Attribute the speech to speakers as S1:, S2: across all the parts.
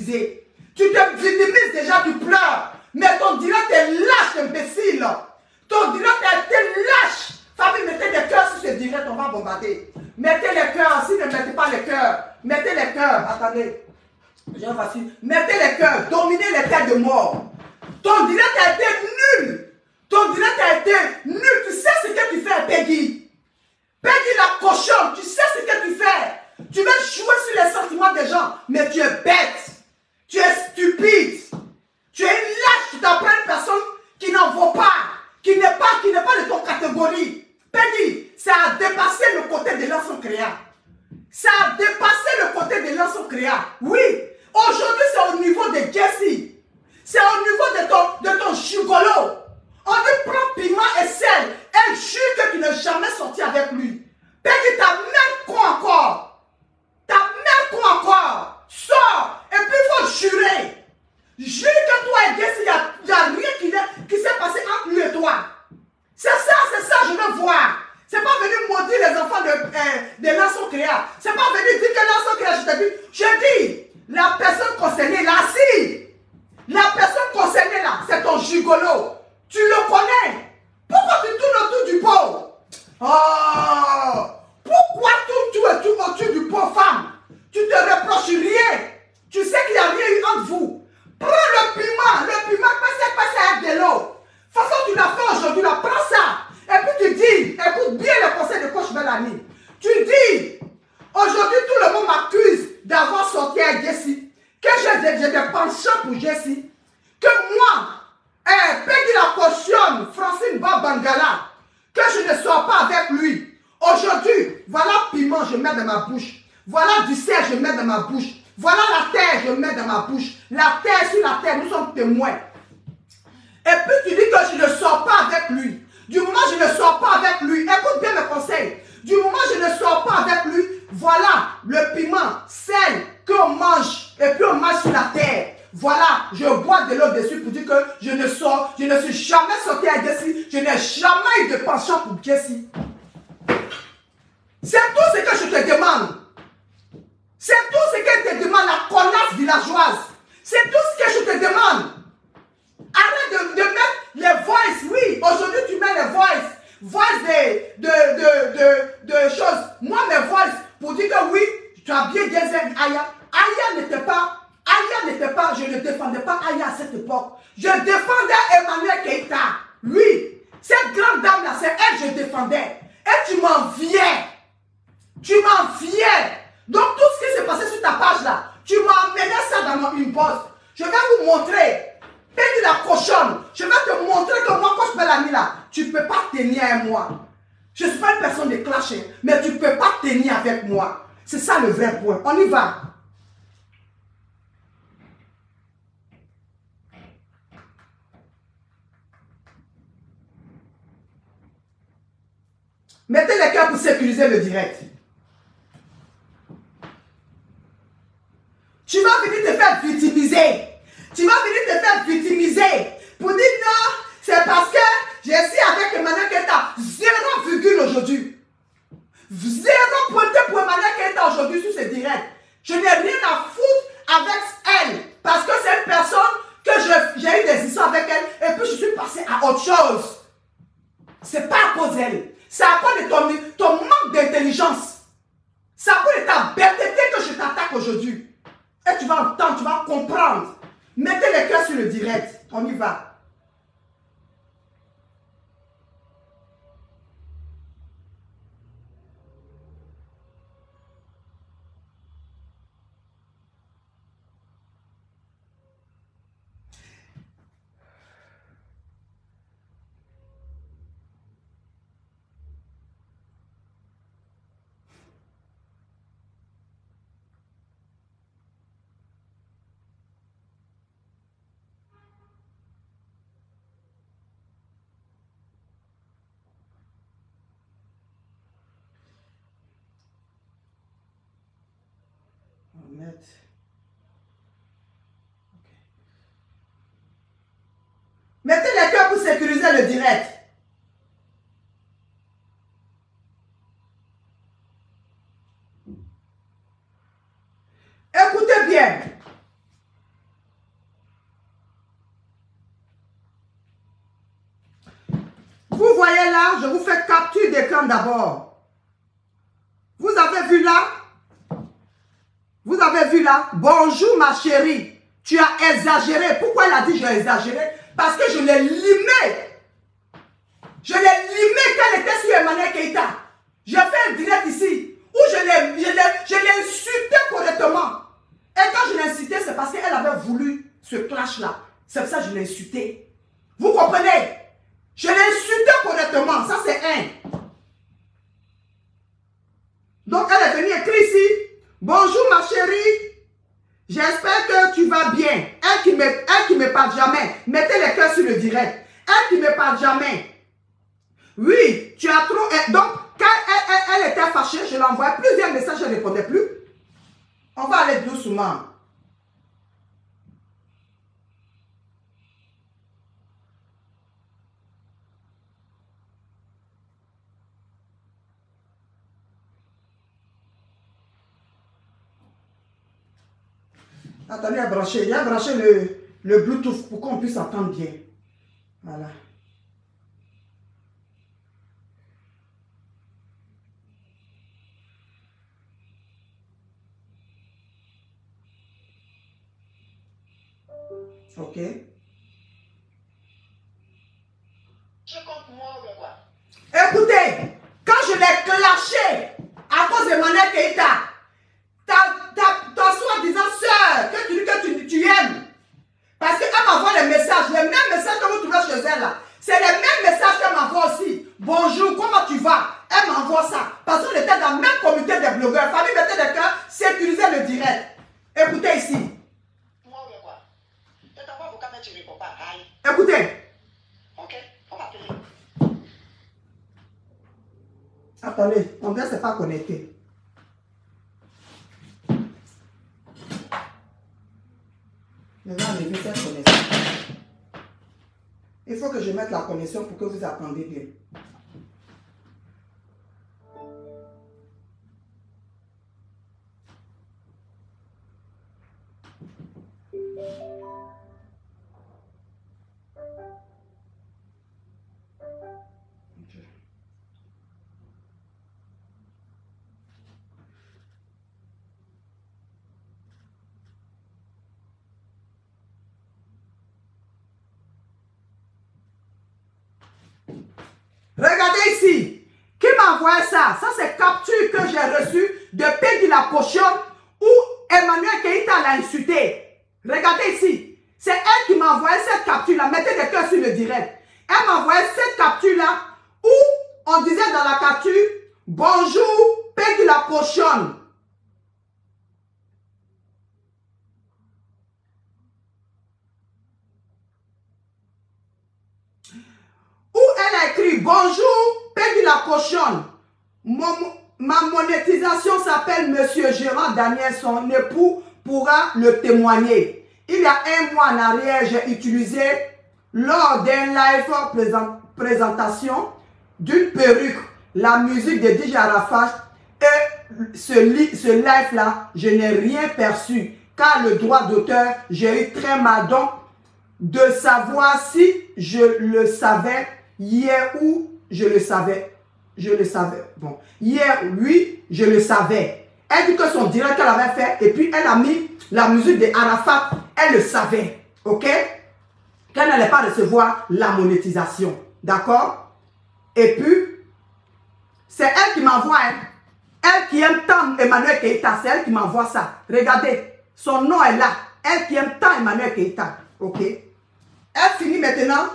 S1: victimiser. Tu te victimises déjà, tu pleures. Mais ton direct est lâche, imbécile. Ton direct a été lâche. Famille, mettez des cœurs sur ce direct, on va bombarder. Mettez les cœurs, si ne mettez pas les cœurs. Mettez les cœurs, attendez. J'ai facile. Mettez les cœurs, dominez les têtes de mort. Ton direct a été nul. Ton direct a été nul. Tu sais ce que tu fais, Peggy. Peggy la cochonne, tu sais ce que tu fais. Tu veux jouer sur les sentiments des gens, mais tu es bête. Tu es stupide. Tu es une lâche. Tu t'apprends une personne qui n'en vaut pas, qui n'est pas de ton catégorie. Peggy, ça a dépassé le côté de l'ancien créa. Ça a dépassé le côté de l'ancien créa. Oui, aujourd'hui c'est au niveau de Jessie. C'est au niveau de ton gigolo. On dit prends piment et sel. Elle jure que tu n'es jamais sorti avec lui. Peggy, ta mère con encore. Ta mère con encore. Sors. Et puis il faut jurer. Jure que toi et Jessie, il n'y a rien qui s'est passé entre lui et toi. C'est ça, je veux voir. C'est pas venu maudire les enfants de l'ancien créa. C'est pas venu dire que l'ancien créa, je te dis. Je dis, la personne concernée là, si. La personne concernée là, c'est ton gigolo. Tu le connais. Pourquoi tu tournes autour du pot? Oh! Pourquoi tu tournes autour du pot, femme? Tu te reproches rien. Tu sais qu'il n'y a rien eu entre vous. Prends le piment, passe avec de l'eau. De toute façon, tu l'as fait aujourd'hui, là, prends ça. Et puis tu dis, écoute bien le conseil de coach Bellamy. Tu dis, aujourd'hui, tout le monde m'accuse d'avoir sorti avec Jessie. Que j'ai des penchants pour Jessie. Que moi, Peggy la cautionne, Francine Babangala, que je ne sors pas avec lui. Aujourd'hui, voilà piment, je mets dans ma bouche. Voilà du sel, je mets dans ma bouche. Voilà la terre, je mets dans ma bouche. La terre sur la terre, nous sommes témoins. Et puis tu dis que je ne sors pas avec lui. Du moment où je ne sors pas avec lui, écoute bien mes conseils. Du moment où je ne sors pas avec lui, voilà le piment, sel qu'on mange. Et puis on mange sur la terre. Voilà, je bois de l'eau dessus pour dire que je ne suis jamais sorti avec Jessie. Je n'ai jamais eu de penchant pour Jessie. C'est tout ce que je te demande. C'est tout ce que je te demande, la connasse villageoise. C'est tout ce que je te demande. Arrête de mettre les voices. Oui, aujourd'hui tu mets les voices. Voice de choses. Moi, mes voices, pour dire que oui, tu as bien dit Aya. Aya n'était pas, je ne défendais pas Aya à cette époque. Je défendais Emmanuel Keïta. Oui, cette grande dame-là, c'est elle que je défendais. Et tu m'en viens. Tu m'en viens. Donc tout ce qui s'est passé sur ta page-là, tu m'as amené ça dans mon inbox. Je vais vous montrer. Peggy la cochonne, je vais te montrer que moi, quand je fais la nuit là, tu ne peux pas tenir avec moi. Je ne suis pas une personne de clash, mais tu ne peux pas tenir avec moi. C'est ça le vrai point. On y va. Mettez les cœurs pour sécuriser le direct. Tu vas venir te faire victimiser. Tu vas venir te faire victimiser. Pour dire non, c'est parce que je suis avec Emmanuel Keïta. 0 virgule aujourd'hui. 0 pointé pour Emmanuel Keïta aujourd'hui sur ce direct. Je n'ai rien à foutre avec elle. Parce que c'est une personne que j'ai eu des histoires avec elle. Et puis je suis passé à autre chose. C'est pas à cause d'elle. C'est à cause de ton manque d'intelligence. C'est à cause de ta bêteté que je t'attaque aujourd'hui. Et tu vas entendre, tu vas comprendre. Mettez les cœurs sur le direct. On y va. Mettez les cœurs pour sécuriser le direct. Écoutez bien. je vous fais capture d'écran d'abord. Vous avez vu là? Vous avez vu là? Bonjour ma chérie. Tu as exagéré. Pourquoi elle a dit j'ai exagéré? Parce que je l'ai limé. Je l'ai limé qu'elle était sur Emmanuel Keïta. J'ai fait un direct ici où je l'ai insulté correctement. Et quand je l'ai insulté, c'est parce qu'elle avait voulu ce clash-là. C'est pour ça que je l'ai insulté. Vous comprenez? Je l'ai insulté correctement. Ça, c'est un. Donc, elle est venue écrire ici. Bonjour ma chérie. J'espère que tu vas bien. Elle qui me parle jamais. Mettez les cœurs sur le direct. Elle qui me parle jamais. Oui, tu as trop... Donc, quand elle était fâchée, je l'envoyais plusieurs messages, elle ne répondait plus. On va aller doucement. Attendez, il a branché le Bluetooth pour qu'on puisse entendre bien. Voilà. Ok.
S2: Je compte moi ou quoi?
S1: Écoutez, quand je l'ai clashé à cause de Emmanuel Keïta, ta soi-disant soeur que tu dis que tu aimes, parce qu'elle m'envoie les messages, les mêmes messages que vous trouvez chez elle là, c'est les mêmes messages qu'elle m'envoie aussi. Bonjour, comment tu vas? Elle m'envoie ça. Parce qu'on était dans le même comité des blogueurs. Famille mettait des cœurs, sécuriser le direct. Écoutez ici.
S2: Moi ou quoi? Je t'envoie avocat, mais tu ne réponds pas. Aïe.
S1: Écoutez.
S2: Ok, on va appeler.
S1: Attendez, on ne s'est pas connecté. Je vais enlever cette connexion. Il faut que je mette la connexion pour que vous attendiez bien. Regardez ici. Qui m'a envoyé ça? Ça, c'est capture que j'ai reçue de Peggy la cochonne où Emmanuel Keïta l'a insulté. Regardez ici. C'est elle qui m'a envoyé cette capture-là. Mettez des cœurs sur le direct. Elle m'a envoyé cette capture-là où on disait dans la capture bonjour Peggy la cochonne. Où elle a écrit bonjour Peggy la cochonne. Ma monétisation s'appelle Monsieur Gérard Daniel, son époux pourra le témoigner. Il y a un mois en arrière, j'ai utilisé lors d'un live présentation d'une perruque la musique de DJ Arafat et ce live-là, je n'ai rien perçu car le droit d'auteur, j'ai eu très mal donc de savoir si je le savais hier ou je le savais. Je le savais. Bon, hier, oui, je le savais. Elle dit que son direct qu'elle avait fait, et puis elle a mis la musique de Arafat. Elle le savait, ok? Qu'elle n'allait pas recevoir la monétisation, d'accord? Et puis, c'est elle qui m'envoie, hein? Elle qui aime tant Emmanuel Keïta, c'est elle qui m'envoie ça. Regardez, son nom est là. Elle qui aime tant Emmanuel Keïta, ok? Elle finit maintenant.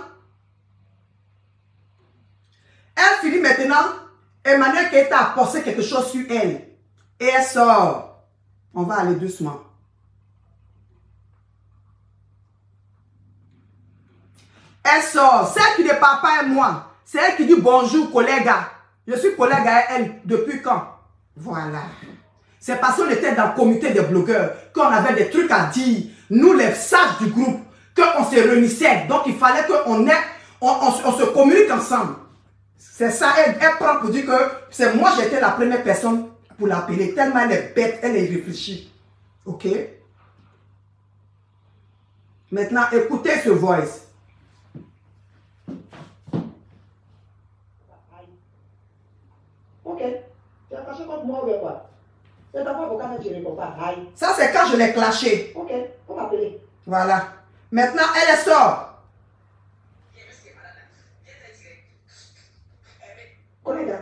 S1: Elle finit maintenant. Emmanuel Keïta a posté quelque chose sur elle. Et elle sort. On va aller doucement. Elle sort. Celle qui ne parle pas et moi. C'est elle qui dit bonjour collègue. Je suis collègue à elle depuis quand? Voilà. C'est parce qu'on était dans le comité des blogueurs qu'on avait des trucs à dire. Nous les sages du groupe. Qu'on se réunissait. Donc il fallait qu'on on se communique ensemble. C'est ça, elle prend pour dire que c'est moi j'étais la première personne pour l'appeler. Tellement elle est bête, elle est réfléchie. Ok? Maintenant, écoutez ce voice.
S2: Ok. Tu as fâché contre moi ou quoi? C'est d'abord avocat, mais tu ne réponds pas. Aïe.
S1: Ça, c'est quand je l'ai clashé.
S2: Ok, on va appeler.
S1: Voilà. Maintenant, elle sort.
S2: Collègue,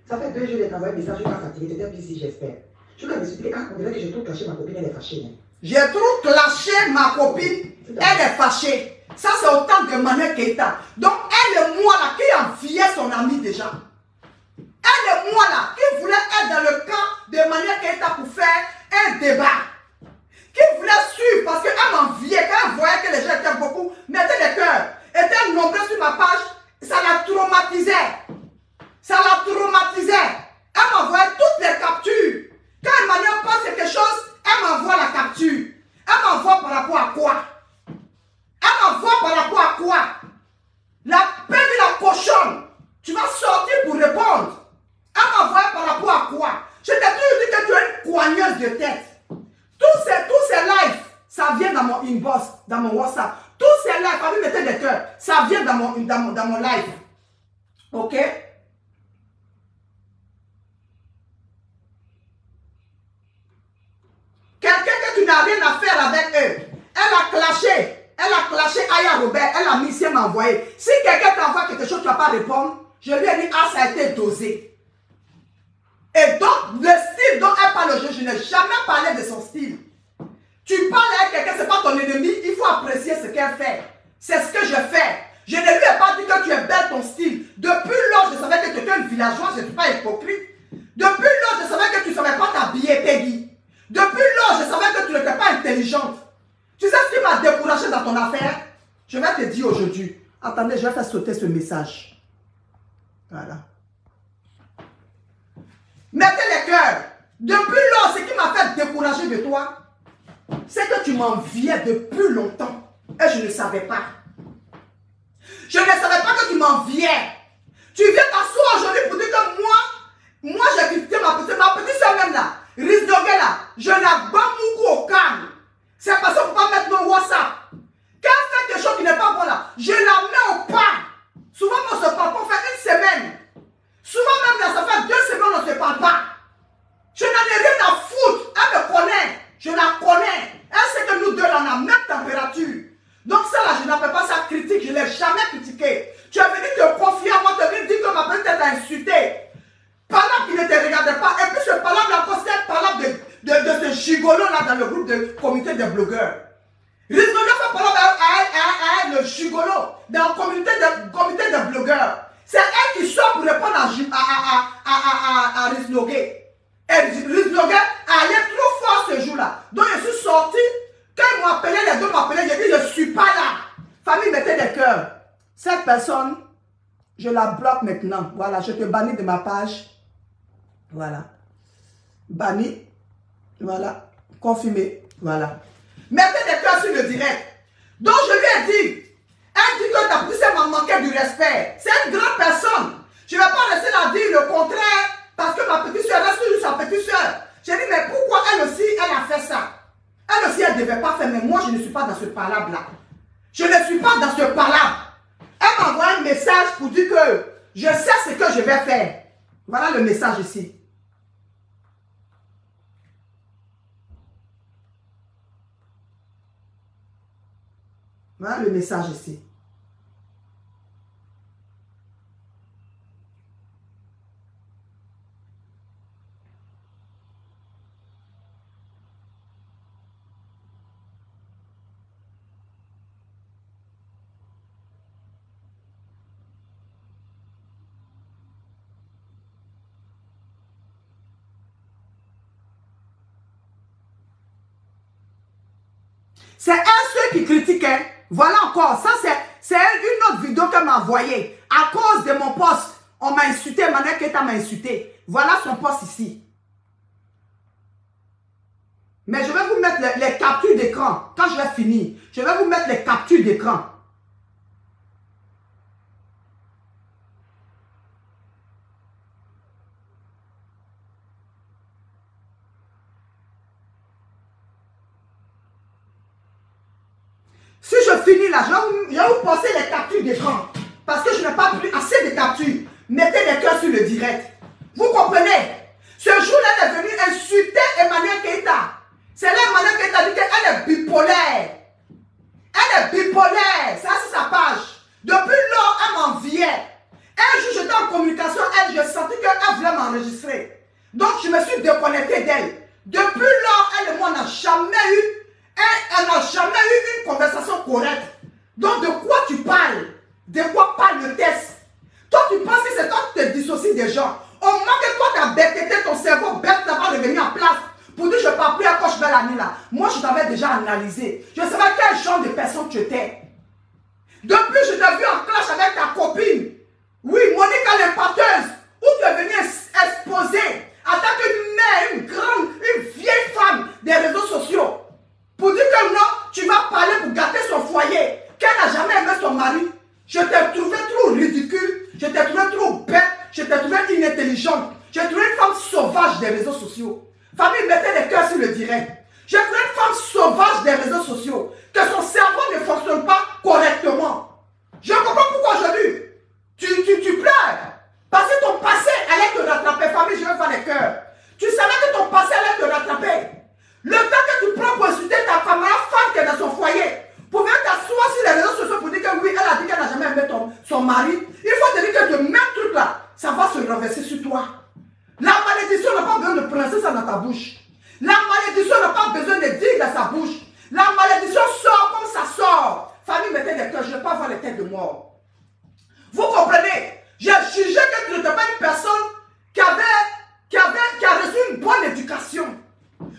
S2: ça fait 2 jours que tu envoyé un message, je suis pas fatigué, tu étais busy, j'espère. Tu vas m'expliquer, on dirait que j'ai trop clashé ma copine, elle est fâchée. Hein.
S1: J'ai trop clashé ma copine, elle est fâchée. Ça, c'est autant de Manuel Keita. Donc, elle et moi là, qui enviait son ami déjà. Elle et moi là, qui voulait être dans le camp de Manuel Keita pour faire un débat. Qui voulait suivre parce qu'elle m'enviait, quand elle voyait que les gens étaient beaucoup, mettaient les cœurs, étaient nombreux sur ma page, ça la traumatisait. Ça la traumatisait. Elle m'envoyait toutes les captures. Quand Emmanuel pense quelque chose, elle m'envoie la capture. Elle m'envoie par rapport à quoi? Elle m'envoie par rapport à quoi? La peine de la cochonne. Tu vas sortir pour répondre. Elle m'envoie par rapport à quoi? Je t'ai toujours dit que tu es une coigneuse de tête. Tous ces lives, ça vient dans mon inbox, dans mon WhatsApp. Tous ces lives, quand vous mettez des cœurs, ça vient dans mon live. Ok? Quelqu'un que tu n'as rien à faire avec eux. Elle a clashé Aya Robert, elle a mis, si elle m'a envoyé. Si quelqu'un t'envoie quelque chose, tu ne vas pas répondre, je lui ai dit, ah, ça a été dosé. Et donc, le style dont elle parle, je n'ai jamais parlé de son style. Tu parles avec quelqu'un, ce n'est pas ton ennemi, il faut apprécier ce qu'elle fait. C'est ce que je fais. Je ne lui ai pas dit que tu es belle ton style. Depuis lors, je savais que tu étais une villageoise, je ne suis pas hypocrite. Depuis lors, je savais que tu ne savais pas t'habiller, Peggy. Depuis lors, je savais que tu n'étais pas intelligente. Tu sais ce qui m'a découragé dans ton affaire? Je vais te dire aujourd'hui. Attendez, je vais faire sauter ce message. Voilà. Mettez les cœurs. Depuis lors, ce qui m'a fait décourager de toi, c'est que tu m'enviais depuis longtemps. Et je ne savais pas. Je ne savais pas que tu m'enviais. Tu viens t'asseoir aujourd'hui pour dire que moi j'ai quitté ma petite soeur même là. Riz Dogué là, je n'ai pas beaucoup au calme. C'est parce qu'il ne faut pas mettre mon WhatsApp. Quand elle fait quelque chose qui n'est pas bon là, je la mets au pas. Souvent on se parle pas, on fait une semaine. Souvent même là, ça fait 2 semaines on ne se parle pas. Je n'en ai rien à foutre. Elle me connaît. Je la connais. Elle sait que nous deux là, on a la même température. Donc ça là, je n'appelle pas ça critique. Je ne l'ai jamais critiqué. Tu es venu te confier à moi, tu es venu dire que ma petite t'a insulté. Palabre qui ne te regardait pas. Et puis ce palabre là, c'est palabre de ce gigolo là dans le groupe de comité des blogueurs. Rizdoga fait palabre à le gigolo dans le comité des blogueurs. C'est elle qui sort pour répondre à Rizdoga. Et Rizdoga allait trop fort ce jour-là. Donc je suis sorti. Quand ils m'ont appelé, les deux m'ont appelé, j'ai dit je ne suis pas là. Famille, mettez des cœurs. Cette personne, je la bloque maintenant. Voilà, je te bannis de ma page. Voilà. Banni. Voilà. Confirmé. Voilà. Mettez des cœurs sur le direct. Donc je lui ai dit, elle dit que ta petite m'a manqué du respect. C'est une grande personne. Je ne vais pas rester là dire le contraire parce que ma petite soeur reste toujours sa petite soeur. J'ai dit, mais pourquoi elle aussi, elle a fait ça? Elle aussi, elle ne devait pas faire, mais moi, je ne suis pas dans ce palabre-là. Je ne suis pas dans ce palabre. Elle m'envoie un message pour dire que je sais ce que je vais faire. Voilà le message ici. Voilà le message ici. C'est un ceux qui critiquaient. Voilà encore. Ça, c'est une autre vidéo qu'elle m'a envoyée. À cause de mon poste, on m'a insulté. Manuel Keita m'a insulté. Voilà son poste ici. Mais je vais vous mettre les captures d'écran. Quand je vais finir, je vais vous mettre les captures d'écran. Si je finis là, je vais vous passer les captures d'écran. Parce que je n'ai pas pris assez de captures. Mettez les cœurs sur le direct. Vous comprenez? Ce jour-là, elle est venue insulter Emmanuel Keïta. C'est là Emmanuel Keïta dit qu'elle est bipolaire. Elle est bipolaire. Ça, c'est sa page. Depuis lors, elle m'enviait. Un jour, j'étais en communication, elle, je sentais qu'elle voulait m'enregistrer. Donc, je me suis déconnecté d'elle. Depuis lors, elle et moi, on n'a jamais eu une conversation correcte. Donc, de quoi tu parles? De quoi parle le test? Toi, tu penses que c'est toi qui te dissocies des gens. Au moment que toi, tu as bêté, ton cerveau bête, tu vas revenir en place. Pour dire, je ne parle plus à Coach Bellamy là. Moi, je t'avais déjà analysé. Je savais quel genre de personne tu étais. Depuis, je t'ai vu en clash avec ta copine. Oui, Monica l'impacteuse. Où tu es venue exposer en tant qu'une mère, une vieille femme des réseaux sociaux. Pour dire que non, tu vas parler pour gâter son foyer. Qu'elle n'a jamais aimé son mari. Je t'ai trouvé trop ridicule. Je t'ai trouvé trop bête. Je t'ai trouvé inintelligente. J'ai trouvé une femme sauvage des réseaux sociaux. Famille, mettez les cœurs sur le direct. J'ai trouvé une femme sauvage des réseaux sociaux. Que son cerveau ne fonctionne pas correctement. Je comprends pourquoi aujourd'hui tu pleures. Parce que ton passé allait te rattraper. Famille, je vais faire les cœurs. Tu savais que ton passé allait te rattraper. Le temps que tu prends pour insulter ta camarade femme qui est dans son foyer, pour venir t'asseoir sur les réseaux sociaux pour dire que oui, elle a dit qu'elle n'a jamais aimé son mari, il faut te dire que ce même truc là, ça va se renverser sur toi. La malédiction n'a pas besoin de prononcer ça dans ta bouche. La malédiction n'a pas besoin de dire dans sa bouche. La malédiction sort comme ça sort. Famille, mettez des cœurs, je ne vais pas voir les têtes de mort. Vous comprenez? J'ai jugé que tu n'étais pas une personne qui a reçu une bonne éducation.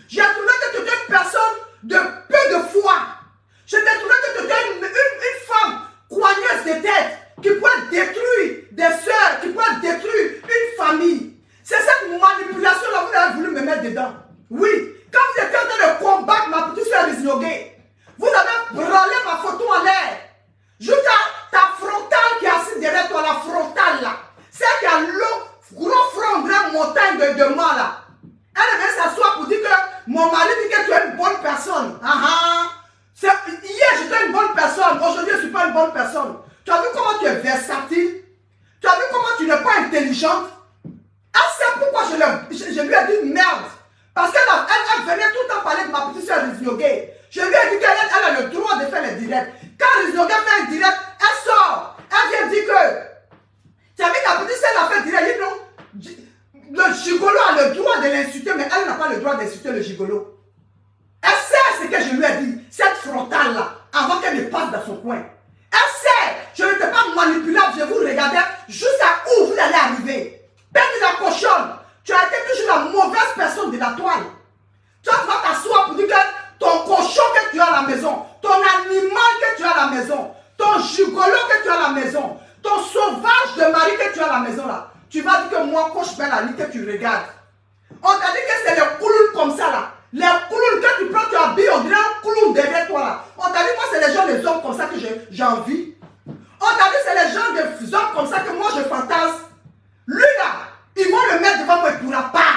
S1: J'ai trouvé que tu étais une personne de peu de foi. J'ai trouvé que tu étais une femme coigneuse de tête qui pourrait détruire des soeurs, qui pourrait détruire une famille. C'est cette manipulation-là que vous avez voulu me mettre dedans. Oui, quand vous étiez en train de combattre ma petite soeur Riznogué, vous avez branlé ma photo en l'air. Jusqu'à ta frontale qui est assise derrière toi, la frontale là. Celle qui a le gros front, une grande montagne de main là. Elle vient s'asseoir pour dire que mon mari dit que tu es une bonne personne. Hier j'étais une bonne personne, aujourd'hui je ne suis pas une bonne personne. Tu as vu comment tu es versatile? Tu as vu comment tu n'es pas intelligente? C'est pourquoi je lui ai dit merde. Parce qu'elle venait tout le temps parler de ma petite soeur Riznogué. Je lui ai dit qu'elle a le droit de faire les directs. Quand Riznogué fait un direct, elle sort. Elle vient dire que tu as vu ta petite soeur a fait un direct. Elle dit non, le gigolo a le droit de l'insulter, mais elle n'a pas le droit d'insulter le gigolo. Elle sait ce que je lui ai dit, cette frontale-là, avant qu'elle ne passe dans son coin. Elle sait, je n'étais pas manipulable, je vous regardais jusqu'à où vous allez arriver. Bête de la cochonne, tu as été toujours la mauvaise personne de la toile. Toi, tu vas t'asseoir pour dire que ton cochon que tu as à la maison, ton animal que tu as à la maison, ton gigolo que tu as à la maison, ton sauvage de mari que tu as à la maison là, tu vas dire que moi, Coach Bellamy, que tu regardes. On t'a dit que c'est les clowns comme ça là. Les clowns que tu prends, tu habilles, on dirait un clown derrière toi là. On t'a dit, moi, c'est les gens, les hommes comme ça que j'ai envie. On t'a dit, c'est les gens, des hommes comme ça que moi, je fantasme. Lui là, ils vont le mettre devant moi, il ne pourra pas.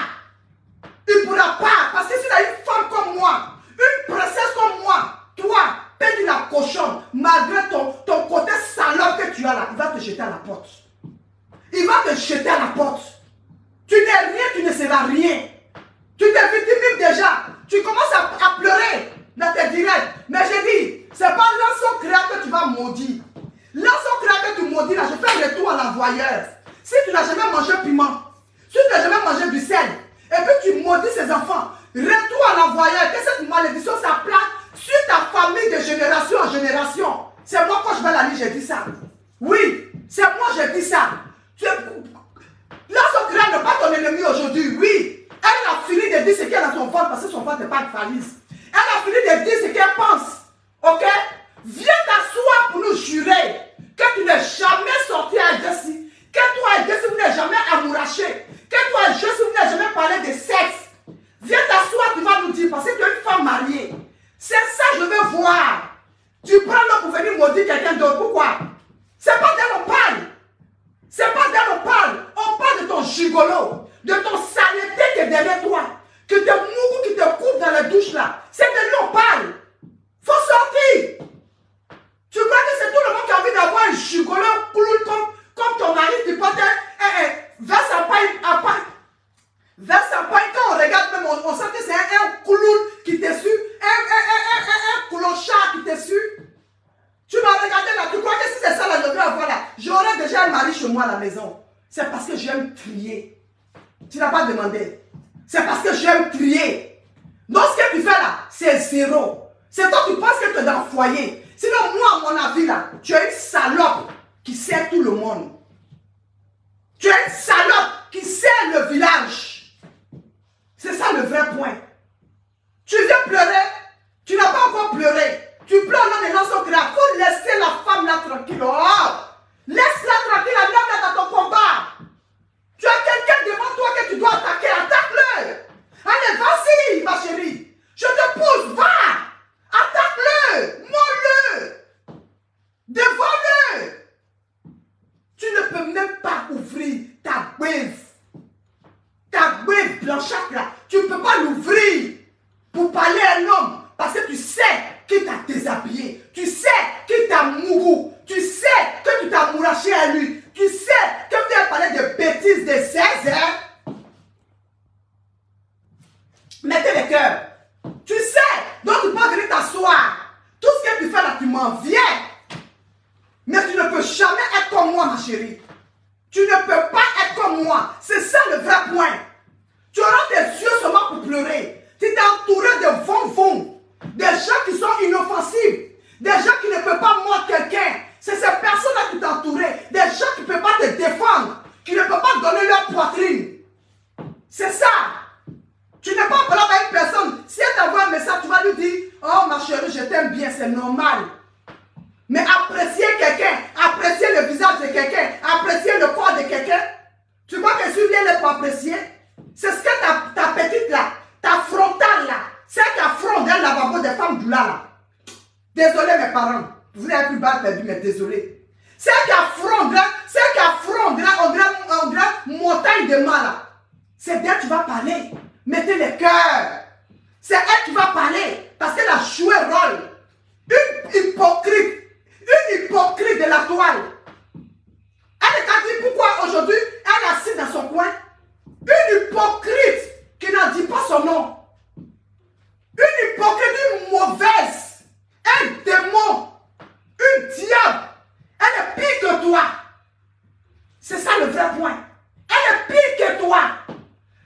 S1: Il ne pourra pas. Parce que s'il a une femme comme moi, une princesse comme moi, toi, paye la cochonne, malgré ton côté salope que tu as là, il va te jeter à la porte. Il va te jeter à la porte. Tu n'es rien, tu ne seras rien. Tu t'es victime déjà. Tu commences à pleurer dans tes directs. Mais j'ai dit, ce n'est pas l'ensemble créateur que tu vas maudire. L'ensemble créateur que tu maudis là, je fais un retour à l'envoyeur. Si tu n'as jamais mangé piment, si tu n'as jamais mangé du sel, et puis tu maudis ses enfants, retour à l'envoyeur, que cette malédiction s'applaque sur ta famille de génération en génération. C'est moi, quand je vais la lire, j'ai dit ça. Oui, c'est moi, j'ai dit ça. L'ensemble créateur n'est pas ton ennemi aujourd'hui, oui. Elle a fini de dire ce qu'elle a dans son ventre parce que son ventre n'est pas une valise. Elle a fini de dire ce qu'elle pense. Ok? Viens t'asseoir pour nous jurer que tu n'es jamais sorti à Jessie. Que toi et Jessie, vous n'êtes jamais amouraché. Que toi et Jessie, vous n'avez jamais parlé de sexe. Viens t'asseoir, tu vas nous dire parce que tu es une femme mariée. C'est ça que je veux voir. Tu prends là pour venir maudire quelqu'un d'autre. Pourquoi? C'est pas d'elle on parle. C'est pas d'elle on parle. On parle de ton gigolo. De ton saleté qui est derrière toi, que tes mougous qui te coupent dans la douche là, c'est de lui on parle. Faut sortir. Tu crois que c'est tout le monde qui a envie d'avoir un gigolo clown Comme ton mari, tu portes verse un pain. Verse un pain, quand on regarde même, on sent que c'est un couloun qui te suit, un clochard qui te suit. Tu m'as regardé là, tu crois que si c'est ça là, je vais avoir là, j'aurais déjà un mari chez moi à la maison. C'est parce que j'aime trier. Tu n'as pas demandé. C'est parce que j'aime trier. Donc ce que tu fais là, c'est zéro. C'est toi qui penses que tu es dans le foyer. Sinon, moi, à mon avis là, tu es une salope qui sert tout le monde. Tu es une salope qui sert le village. C'est ça le vrai point. Tu viens pleurer, tu n'as pas encore pleuré. Tu pleures dans les noms grave. Il faut laisser la femme là tranquille. Oh, laisse-la tranquille, la là dans ton combat. Tu as quelqu'un devant toi que tu dois attaquer, attaque-le. Allez, vas-y, ma chérie. Je te pousse, va. Attaque-le, mords-le. Dévore-le. Tu ne peux même pas ouvrir ta bouille. Ta bouille blanchâtre là, tu ne peux pas l'ouvrir pour parler à un homme. Parce que tu sais qui t'a déshabillé. Tu sais qui t'a mouru. Tu sais que tu t'as mouraché à lui. Tu sais que tu as parlé de bêtises de 16 ans. Mettez le cœur. Tu sais, donc tu peux venir t'asseoir. Tout ce que tu fais là, tu m'en viens. Mais tu ne peux jamais être comme moi, ma chérie. Tu ne peux pas être comme moi. C'est ça le vrai point. Tu auras tes yeux seulement pour pleurer. Tu t'es entouré de vont-vont. Des gens qui sont inoffensifs. Des gens qui ne peuvent pas mordre quelqu'un. C'est ces personnes-là qui t'ont entouré. Des gens qui ne peuvent pas te défendre. Qui ne peuvent pas donner leur poitrine. C'est ça. Tu n'es pas en parlant avec une personne. Si elle t'envoie un message, tu vas lui dire, oh ma chérie, je t'aime bien, c'est normal. Mais apprécier quelqu'un, apprécier le visage de quelqu'un, apprécier le corps de quelqu'un, tu crois que si vient là pour apprécier, c'est ce que ta petite là, ta frontale là, celle qui affronte un lavabo des femmes du là. Désolé mes parents, vous n'avez plus balle perdu, mais désolé. Celle qui affronte là, on dirait montagne de mal là. C'est d'elle que tu vas parler. Mettez le cœur. C'est elle qui va parler parce qu'elle a joué rôle. Une hypocrite de la toile. Elle t'a dit pourquoi aujourd'hui elle est assise dans son coin. Une hypocrite qui n'en dit pas son nom. Une hypocrite, une mauvaise. Un démon. Une diable. Elle est pire que toi. C'est ça le vrai point. Elle est pire que toi.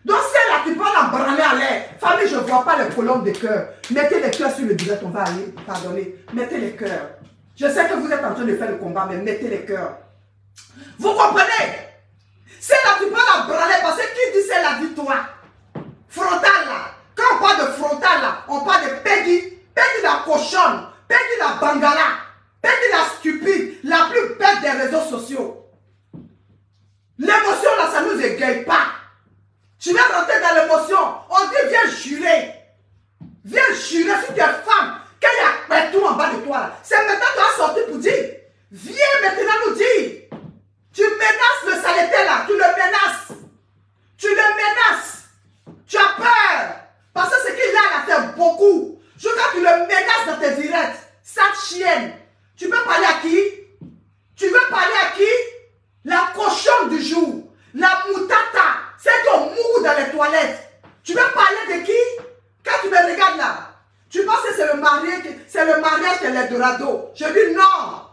S1: Donc celle-là qui peut la branler à l'air. Famille, je ne vois pas les colonnes de cœur. Mettez les cœurs sur le direct, on va aller. Pardonnez. Mettez les cœurs. Je sais que vous êtes en train de faire le combat, mais mettez les cœurs. Vous comprenez? Celle-là qui peut la branler, parce que qui dit celle-là dit toi. Frontal là. Quand on parle de frontal là, on parle de Peggy. Peggy la cochonne. Peggy la bangala. Peggy la stupide. La plus bête des réseaux sociaux. L'émotion là, ça ne nous égaye pas. Tu viens rentrer dans l'émotion. On dit viens jurer. Viens jurer si tu es femme. Qu'il y a tout en bas de toi. C'est maintenant que tu as sorti pour dire. Viens maintenant nous dire. Tu menaces le saleté là. Tu le menaces. Tu le menaces. Tu as peur. Parce que ce qu'il a fait beaucoup. Je crois que tu le menaces dans tes directs. Sale chienne. Tu veux parler à qui? Tu veux parler à qui? La cochonne du jour. La moutata. C'est qu'on mourut dans les toilettes. Tu veux parler de qui? Quand tu me regardes là, tu penses que c'est le mariage de l'Eldorado. Je dis non.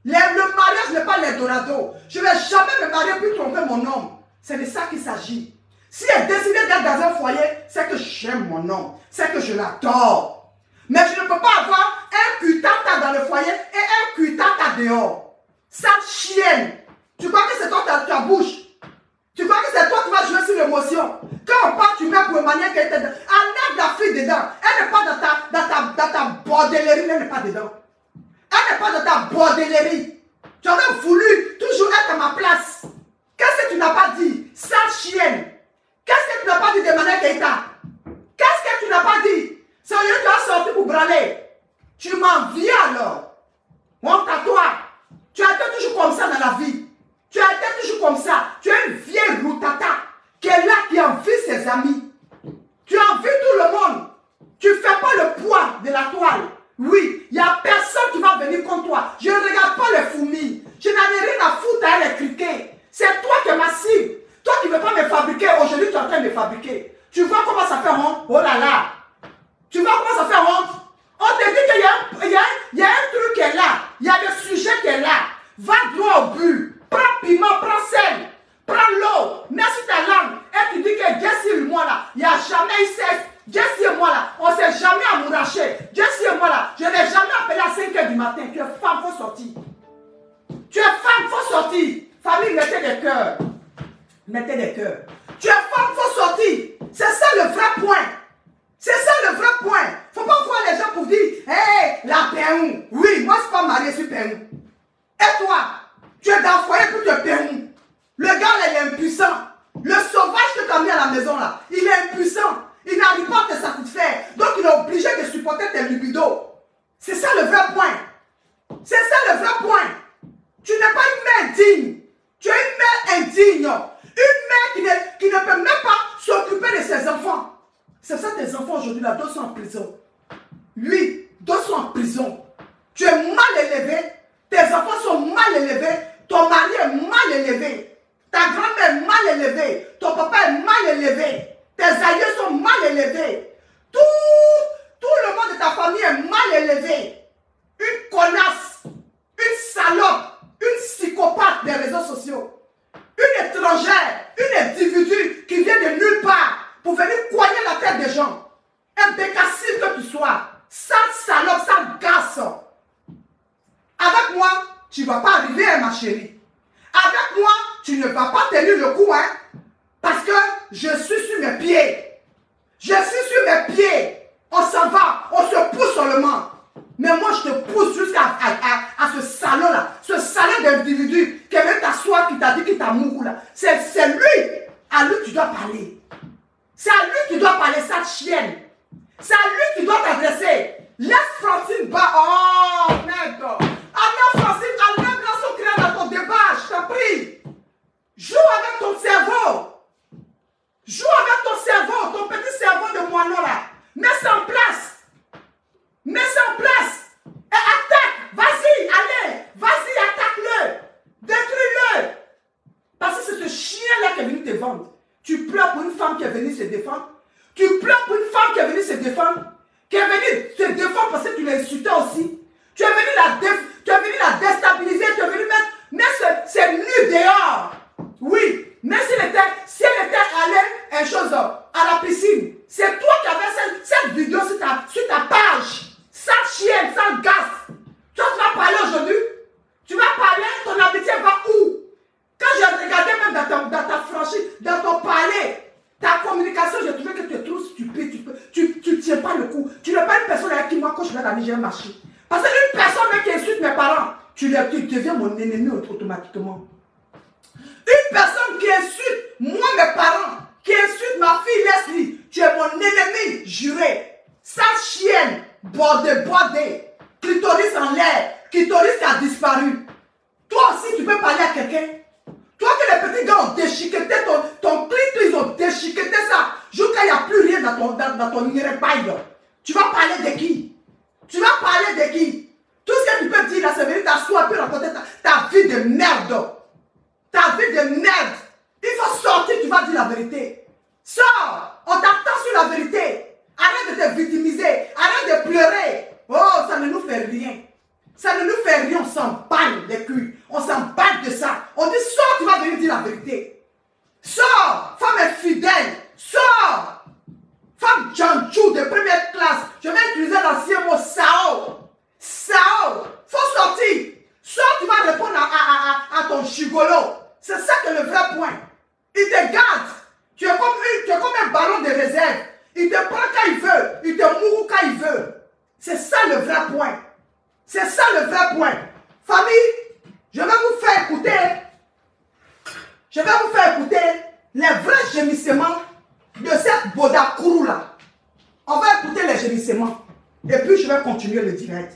S1: Le mariage n'est pas l'Eldorado. Je ne vais jamais me marier pour tromper mon homme. C'est de ça qu'il s'agit. Si elle décide d'être dans un foyer, c'est que j'aime mon homme. C'est que je l'adore. Mais je ne peux pas avoir un cutata dans le foyer et un cutata dehors. Sale chienne. Tu crois que c'est toi ta bouche? Tu crois que c'est toi qui vas jouer sur l'émotion? Quand on part, tu mets pour une manière qu'elle était dedans. Enlève la fille dedans. Elle n'est pas dans ta bordellerie. Elle n'est pas dedans. Elle n'est pas dans ta bordellerie. Tu aurais voulu toujours être à ma place. Qu'est-ce que tu n'as pas dit? Sale chienne. Qu'est-ce que tu n'as pas dit de manière Keita? Qu'est-ce que tu n'as pas dit? C'est au lieu que tu as sorti pour branler. Tu m'en viens alors. Honte à toi. Tu as été toujours comme ça dans la vie. Tu as été toujours comme ça. Tu es une vieille routata qui est là, qui envie ses amis. Tu envies tout le monde. Tu ne fais pas le poids de la toile. Oui, il n'y a personne qui va venir contre toi. Je ne regarde pas les fourmis. Je n'en ai rien à foutre à elle train de fabriquer. Tu vois comment ça fait honte? Oh là là. Tu vois comment ça fait honte? On te dit qu'il y a un truc qui est là. Il y a le sujet qui est là. Va droit au but. Prends piment, prends sel. Prends l'eau. Mets sur ta langue. Et tu dis que Jessie et moi là, il n'y a jamais eu sexe. Jessie et moi là, on ne s'est jamais amouraché. Jessie et moi là, je n'ai jamais appelé à 5 h du matin. Tu es femme, il faut sortir. Tu es femme, il faut sortir. Famille, mettez des cœurs. Mettez des cœurs. Tu es femme, il faut sortir. C'est ça le vrai point. C'est ça le vrai point. Il ne faut pas voir les gens pour dire, hé, la péou. Oui, moi je ne suis pas mariée, je suis péou. Et toi, tu es dans le foyer pour te péou. Le gars là, il est impuissant. Le sauvage que tu as mis à la maison là, il est impuissant. Il n'arrive pas à te satisfaire. Donc il est obligé de supporter tes libidos. C'est ça le vrai point. C'est ça le vrai point. Tu n'es pas une mère digne. Tu es une mère indigne. Une mère qui ne peut même pas s'occuper de ses enfants. C'est ça tes enfants aujourd'hui là, deux sont en prison. Lui, deux sont en prison. Tu es mal élevé. Tes enfants sont mal élevés. Ton mari est mal élevé. Ta grand-mère est mal élevée. Ton papa est mal élevé. Tes aïeux sont mal élevés. Tout le monde de ta famille est mal élevé. Une connasse, une salope, une psychopathe des réseaux sociaux. Une étrangère, une individu qui vient de nulle part pour venir coigner la tête des gens. Un bécassine que tu sois. Sale salope, sale gasse. Avec moi, tu ne vas pas arriver, hein, ma chérie. Avec moi, tu ne vas pas tenir le coup, hein. Parce que je suis sur mes pieds. Je suis sur mes pieds. On s'en va, on se pousse seulement. Mais moi, je te pousse jusqu'à ce salaud-là. Ce salaud d'individu qui vient t'asseoir, qui t'a dit qu'il t'a mouru là. C'est lui, à lui tu dois parler. C'est à lui que tu dois parler, cette chienne. C'est à lui que tu dois t'adresser. Laisse Francine bas. Oh, merde. Amène Francine, amène son crâne dans ton débat, je t'en prie. Joue avec ton cerveau. Joue avec ton cerveau, ton petit cerveau de moineau là. Mets ça en place. Mets ça en place. Et attaque. Vas-y, allez. Vas-y, attaque-le. Détruis-le. Parce que c'est ce chien-là qui est venu te vendre. Tu pleures pour une femme qui est venue se défendre. Tu pleures pour une femme qui est venue se défendre. Qui est venue se défendre parce que tu l'as insulté aussi. Tu es venu la déstabiliser. Tu es venu mettre ses nus dehors. Oui. Mais si elle était allée à la piscine, c'est toi qui avais cette vidéo sur ta page. Sale chienne, sale gaffe. Toi, tu vas parler aujourd'hui. Tu vas parler, ton amitié va où? Quand j'ai regardé même dans ta franchise, dans ton palais, ta communication, j'ai trouvé que tu es trop stupide. Tu ne tiens pas le coup. Tu n'es pas une personne avec qui moi, quand je vais dans la j'ai marché. Parce qu'une personne même qui insulte mes parents, tu deviens mon ennemi automatiquement. Une personne qui insulte moi, mes parents, qui insulte ma fille Leslie, tu es mon ennemi juré. Sa chienne, bordée, clitoris en l'air, clitoris qui a disparu. Toi aussi, tu peux parler à quelqu'un. Toi que les petits gars ont déchiqueté ton clitoris, ils ont déchiqueté ça. Jusqu'à il n'y a plus rien dans ton irépaille. Tu vas parler de qui? Tu vas parler de qui? Tout ce que tu peux dire là, c'est venir t'asseoir et raconter ta vie de merde. Ta vie de merde. Il faut sortir, tu vas dire la vérité. Sors, on t'attend sur la vérité. Arrête de te victimiser, arrête de pleurer. Oh, ça ne nous fait rien. Ça ne nous fait rien, on s'en balle les culs. On s'en balle de ça. On dit sors, tu vas venir dire la vérité. Sors, femme infidèle. Sors. Femme Janjou de première classe. Je vais utiliser l'ancien mot Sao. Sao. Faut sortir. Sors, tu vas répondre à ton gigolo. C'est ça que le vrai point. Il te garde. Tu es comme un ballon de réserve. Il te prend quand il veut. Il te mourra quand il veut. C'est ça le vrai point. C'est ça le vrai point. Famille, je vais vous faire écouter. Je vais vous faire écouter les vrais gémissements de cette Bodakourou là. On va écouter les gémissements. Et puis je vais continuer le direct.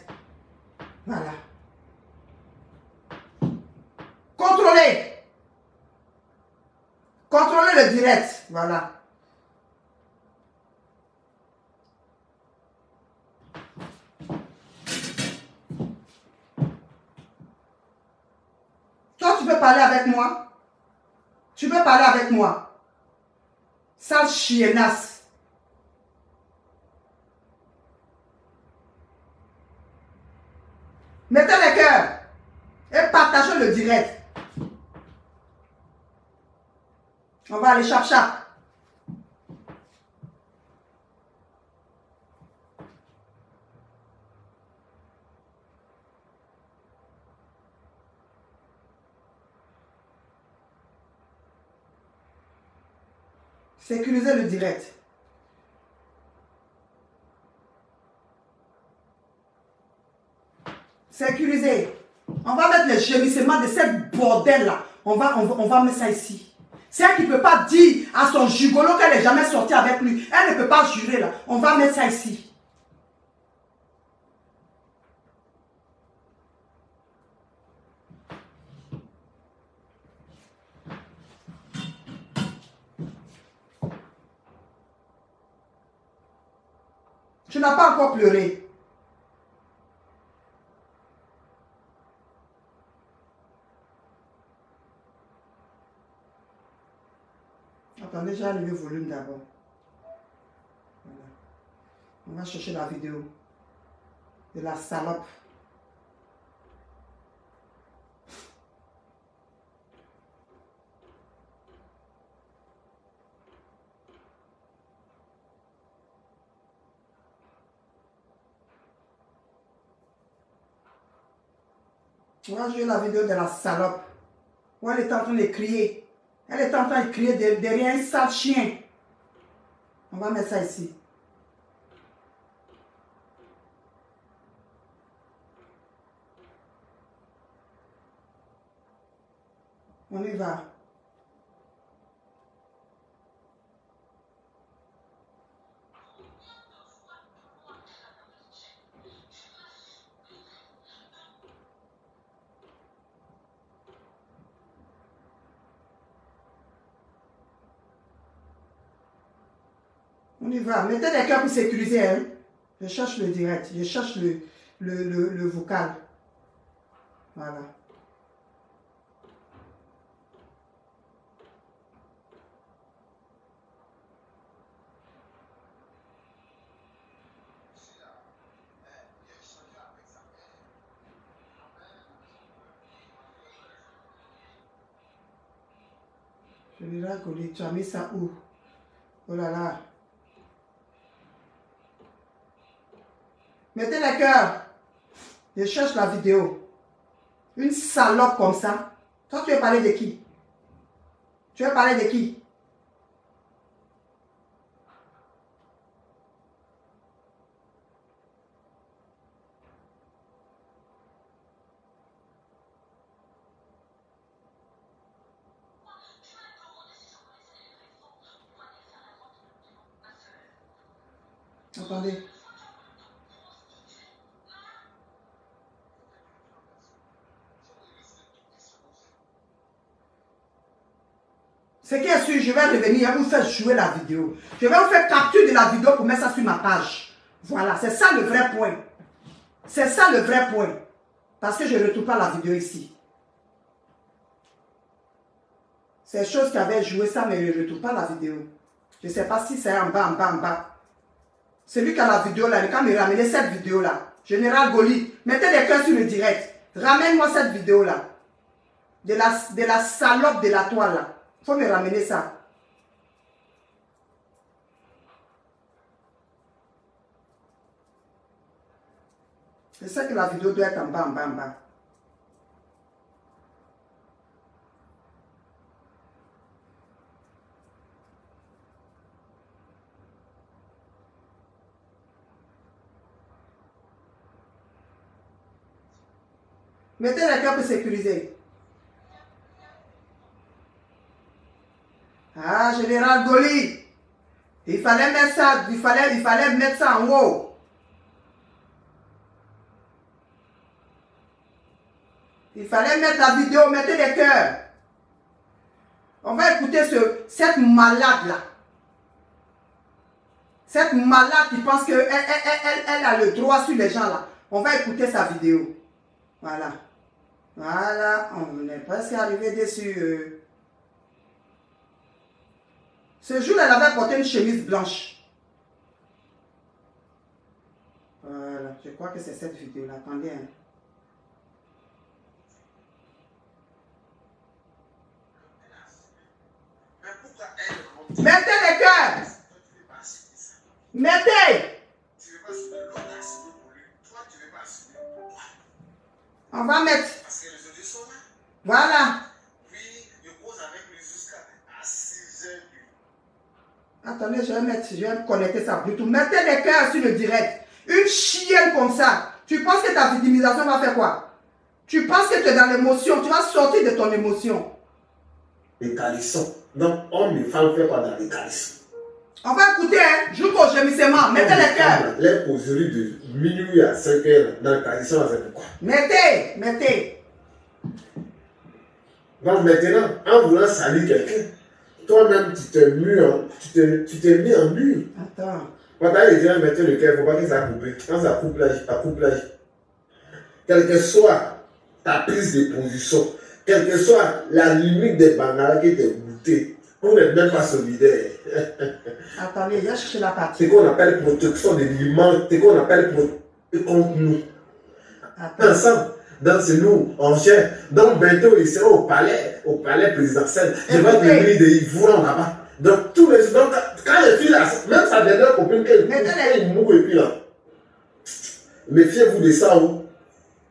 S1: Voilà. Contrôlez. Contrôlez le direct. Voilà. Toi, tu veux parler avec moi? Tu veux parler avec moi? Sale chiennasse. Mettez les cœurs et partagez le direct. On va aller chap-chap. Sécurisez le direct. Sécurisez. On va mettre les gémissements de cette bordel-là. On va mettre ça ici. Celle qui ne peut pas dire à son gigolo qu'elle n'est jamais sortie avec lui. Elle ne peut pas jurer là. On va mettre ça ici. Tu n'as pas encore pleuré. Attendez, j'ai enlevé le volume d'abord. Voilà. On va chercher la vidéo de la salope. On va jouer la vidéo de la salope. Où elle est en train de crier. Elle est en train de crier derrière un sale chien. On va mettre ça ici. On y va. On y va. Mettez des cœurs pour sécuriser. Hein. Je cherche le direct. Je cherche le vocal. Voilà. Je vais rigoler. Tu as mis ça où? Oh là là. Mettez les cœurs. Je cherche la vidéo. Une salope comme ça. Toi, tu veux parler de qui? Tu veux parler de qui? Attendez. Ce qui est sûr, je vais revenir vous faire jouer la vidéo. Je vais vous faire capture de la vidéo pour mettre ça sur ma page. Voilà, c'est ça le vrai point. C'est ça le vrai point. Parce que je ne retrouve pas la vidéo ici. C'est chose qui avait joué ça, mais je ne retrouve pas la vidéo. Je ne sais pas si c'est en bas, en bas, en bas. Celui qui a la vidéo là, il quand me ramener cette vidéo là. Général Goli, mettez des cœurs sur le direct. Ramène-moi cette vidéo là. De la salope de la toile là. Il faut me ramener ça. C'est ça que la vidéo doit être en bas, en bas, en bas. Mettez les cœurs pour sécuriser. Ah, Général Goli. Il fallait mettre ça, il fallait mettre ça en haut. Il fallait mettre la vidéo, mettez les cœurs. On va écouter cette malade là. Cette malade qui pense qu'elle elle a le droit sur les gens là. On va écouter sa vidéo. Voilà. Voilà, on est presque arrivé dessus. Ce jour-là, elle avait porté une chemise blanche. Voilà, je crois que c'est cette vidéo-là. Attendez. Hein. Mettez les cœurs. Mettez. On va mettre. Voilà. Attendez, je vais me connecter ça Bluetooth. Mettez les cœurs sur le direct. Une chienne comme ça. Tu penses que ta victimisation va faire quoi? Tu penses que tu es dans l'émotion. Tu vas sortir de ton émotion.
S3: Les calissons. Donc, hommes et femmes ne font pas dans les calissons.
S1: On va écouter, hein, joue au gémissement. Mettez les cœurs.
S3: Les causeries de minuit à 5 heures dans le calisson, c'est pourquoi.
S1: Mettez, mettez.
S3: Donc maintenant, en voulant salir quelqu'un, toi-même, tu t'es mis en mur.
S1: Attends.
S3: Quand tu as dit, mettez le cœur, il ne faut pas que ça coupe. Quand ça coupe là, quelle que soit ta prise de position, quelle que soit la limite des bangalas qui t'est goûté, on n'est même pas solidaire.
S1: Attendez, j'ai cherché la partie.
S3: C'est qu'on appelle protection de l'image, c'est qu'on appelle protection contre nous.
S1: Attends.
S3: Ensemble, dans ce nous, on cherche. Donc bientôt, ils seront au palais présidentiel. Je vais devenir des Ivoirons là-bas. Donc, tous les. Donc, quand les filles là, même sa dernière copine, qu'elle mourra et puis là. Méfiez-vous de ça, où.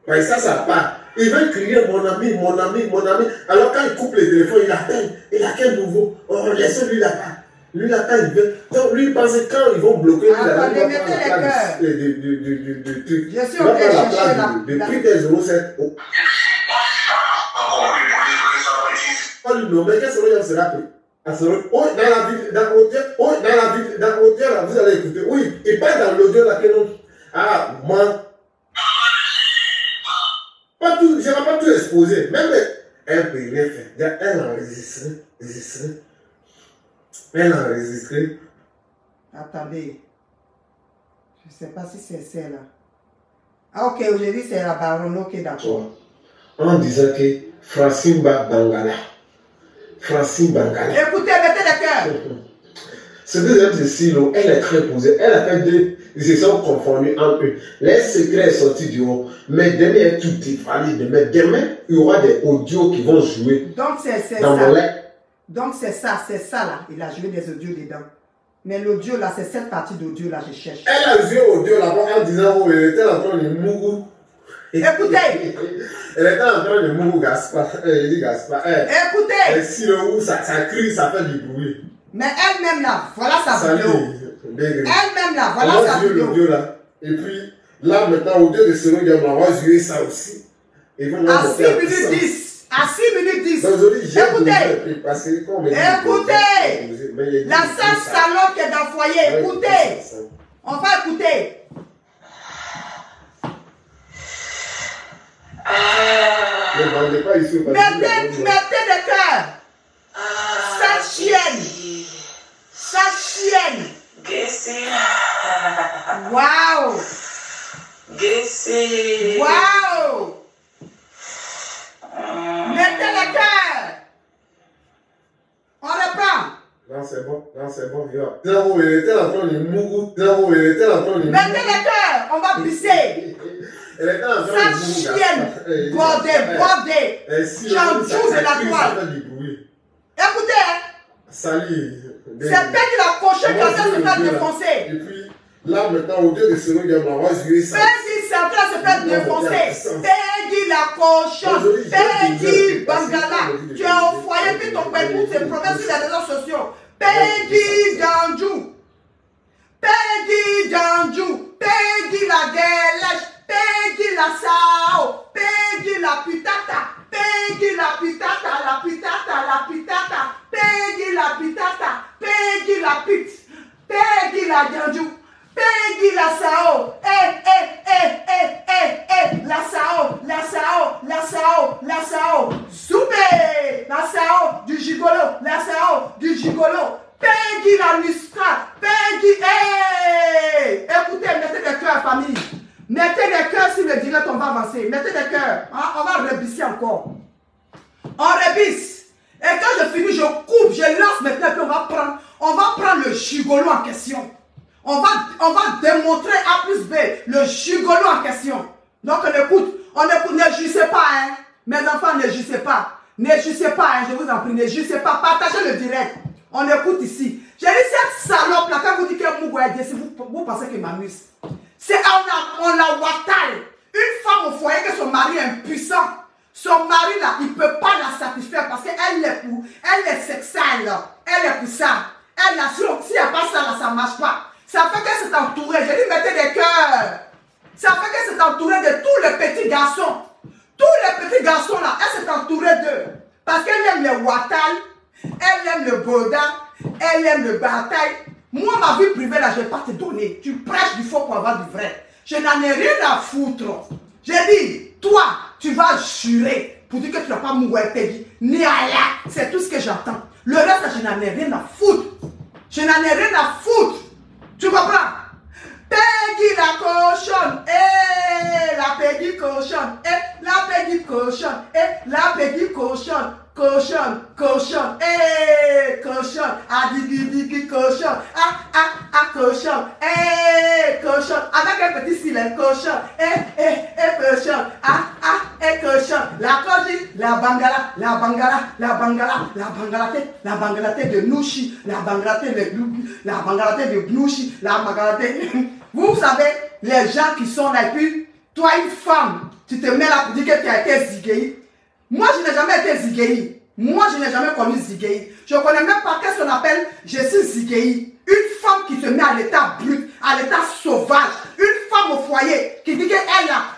S3: Parce que ça part. Il veut crier mon ami, mon ami, mon ami. Alors quand il coupe le téléphone, il appelle. Il a quel nouveau? Oh, laissez-lui là-bas. Lui là-bas, il veut. Donc lui, il pense que quand ils vont bloquer,
S1: attendez, mettez les cœurs. Je suis en train de chercher là.
S3: Depuis tes 07. Pas lui nommer, qu'est-ce que sera pris? Oh, dans la vie, dans l'audio, là, vous allez écouter. Oui, il parle dans l'audio là que non. Ah, moi. Pas tout, je ne vais pas tout exposer. Même elle peut rien faire. Elle a enregistré. Elle a enregistré.
S1: Attendez. Je ne sais pas si c'est celle-là. Ah, ok, aujourd'hui c'est la baronne. Ok, d'accord.
S3: En disant que Francine Bangala.
S1: Écoutez, mettez les cœurs.
S3: Ce deuxième Cécile, elle est très posée. Elle a fait deux. Ils se sont confondus entre eux. Les secrets sont sortis du haut. Mais demain, tout est valide. Mais demain, il y aura des audios qui vont jouer.
S1: Donc, c'est
S3: dans
S1: ça. Donc, c'est ça là. Il a joué des audios dedans. Mais l'audio là, c'est cette partie d'audio là, je cherche.
S3: Elle a joué audio là-bas en disant, oh, elle était en train de mourir.
S1: Écoutez.
S3: Elle était en train de mourir, Gaspard. Elle dit Gaspard.
S1: Écoutez.
S3: Et si le ou ça crie, ça fait du bruit.
S1: Mais elle-même là, voilà sa vidéo. Elle-même là, voilà sa vidéo.
S3: L'audio là. Et puis, là maintenant, au lieu de se regarder, on va jouer ça aussi.
S1: À 6 minutes 10. À 6 minutes 10.
S3: Écoutez.
S1: Écoutez. La seule salope qui est dans le foyer. Écoutez. On va écouter. Mettez des cœurs. Sa chienne. Waouh. Waouh. Mettez les cœurs. On reprend.
S3: Non, c'est bon. Il était en train de mourir.
S1: Mettez les cœurs. On va pisser. Sa chienne. Bordé. J'en de la toile. Écoutez.
S3: Salut.
S1: C'est Peggy la cochon qui a se faire défoncer.
S3: Et puis, là maintenant, au lieu de se regarder, on va jouer ça.
S1: Peggy c'est en train de se faire défoncer. Peggy la cochon. Peggy Bangala. Tu es au foyer, puis ton père se promène sur les réseaux sociaux. Peggy Danjou. Peggy la guélèche. Peggy la sao. Peggy la putata. Peggy la putata. Peggy la pute. Peggy la Danjou. Peggy la sao. La sao. Soupé. La sao du gigolo. Peggy la lustra. Peggy. Écoutez, mettez des cœurs, famille. Mettez des cœurs sur le direct, on va avancer. Mettez des cœurs. Hein? On va rebisser encore. On rebisse. Et quand je finis, je coupe, je lance maintenant, puis On va prendre le gigolo en question. On va démontrer A plus B, le gigolo en question. Donc on écoute, ne jouissez pas, hein. Mes enfants, ne jouissez pas. Ne jouissez pas, hein, je vous en prie, ne jouissez pas. Partagez le direct. On écoute ici. J'ai dit cette salope là, quand vous dites que Mougouadé, si vous pensez qu'il m'amuse. C'est on a Ouattara. Une femme au foyer que son mari est impuissant. Son mari là, il ne peut pas la satisfaire parce qu'elle est sexuelle. Elle est pour ça. Elle là, s'il n'y a pas ça là, ça ne marche pas. Ça fait qu'elle s'est entourée. J'ai dit mettez des cœurs. Ça fait qu'elle s'est entourée de tous les petits garçons. Tous les petits garçons là, elle s'est entourée d'eux. Parce qu'elle aime les Ouattara, elle aime le Boda, elle aime le bataille. Moi, ma vie privée là, je ne vais pas te donner. Tu prêches du faux pour avoir du vrai. Je n'en ai rien à foutre. J'ai dit, toi, tu vas jurer pour dire que tu n'as pas mourir Peggy, ni Allah. C'est tout ce que j'entends. Le reste, je n'en ai rien à foutre. Je n'en ai rien à foutre. Tu comprends? Peggy la cochonne, la Peggy cochonne, la Peggy cochonne, la Peggy cochonne, cochonne, cochonne, cochonne, digi cochonne, cochonne, cochonne, avec un petit silence, cochonne, cochonne, cochonne, la cochonne, la bangala, la bangala, la bangala, la bangalate de Nouchi, la bangalate de Gnouchi, la bangalate. Vous savez, les gens qui sont là, et puis, toi, une femme, tu te mets là pour dire que tu as été zigueï. Moi, je n'ai jamais été zigueï. Moi, je n'ai jamais connu zigueï. Je ne connais même pas qu'est-ce qu'on appelle je suis zigueï. Une femme qui se met à l'état brut, à l'état sauvage. Une femme au foyer qui dit qu'elle,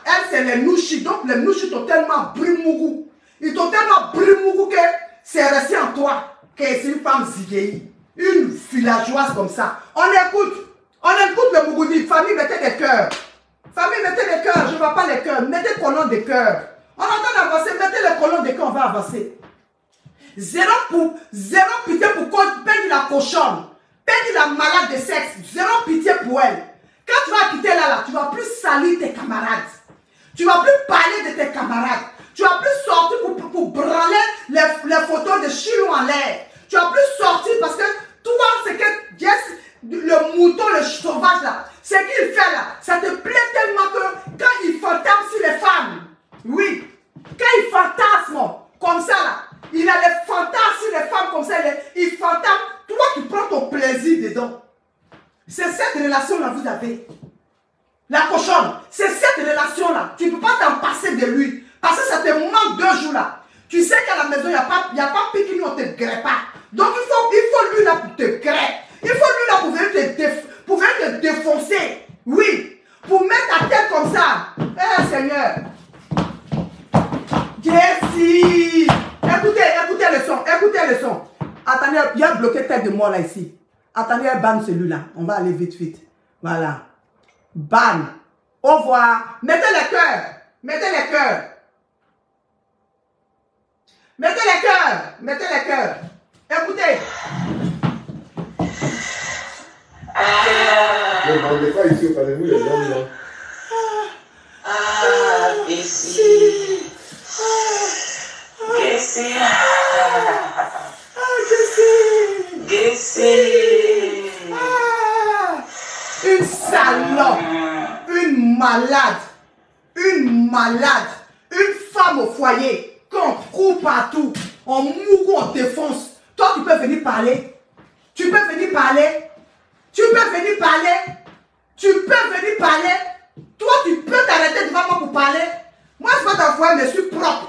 S1: elle, c'est les nouchis. Donc, les nouchis sont tellement brimougou. Ils sont tellement brimougou que c'est resté en toi que c'est une femme zigueï. Une villageoise comme ça. On écoute le Mougoudi. Famille, mettez des cœurs. Famille, mettez des cœurs. Je ne vois pas les cœurs. Mettez colonne des cœurs. On entend avancer. Mettez les colonnes des cœurs. On va avancer. Zéro pitié pour Peggy la cochonne. Peggy la malade de sexe. Zéro pitié pour elle. Quand tu vas quitter là, tu ne vas plus salir tes camarades. Tu ne vas plus parler de tes camarades. Tu ne vas plus sortir pour branler les photos de Chilou en l'air. Tu ne vas plus sortir parce que toi, c'est que le mouton, le sauvage là, ce qu'il fait là, ça te plaît tellement que quand il fantasme sur les femmes, oui, quand il fantasme comme ça là, il a les fantasmes sur les femmes comme ça, il fantasme, toi tu prends ton plaisir dedans. C'est cette relation là vous avez. La cochonne, c'est cette relation là, tu ne peux pas t'en passer de lui, parce que ça te manque 2 jours là. Tu sais qu'à la maison, il n'y a pas pique, on ne te grée pas. Donc il faut lui là pour te greffer. Il faut lui là pour venir te défoncer. Oui. Pour mettre ta tête comme ça. Eh Seigneur. Jessie. Écoutez le son. Écoutez le son. Attendez, il y a bloqué tête de moi là ici. Attendez, ban celui-là. On va aller vite. Voilà. Ban. Au revoir. Mettez les cœurs. Mettez les cœurs. Mettez les cœurs. Mettez les cœurs. Écoutez.
S3: Ne demandez pas ici au cas de vous, les hommes là.
S4: Jessie.
S1: Une salope. Une malade. Une femme au foyer. Qu'on court partout. On mourou, on défonce. Toi, tu peux venir parler. Tu peux venir parler. Toi, tu peux t'arrêter devant moi pour parler. Moi, je vais t'envoyer, mais je suis propre.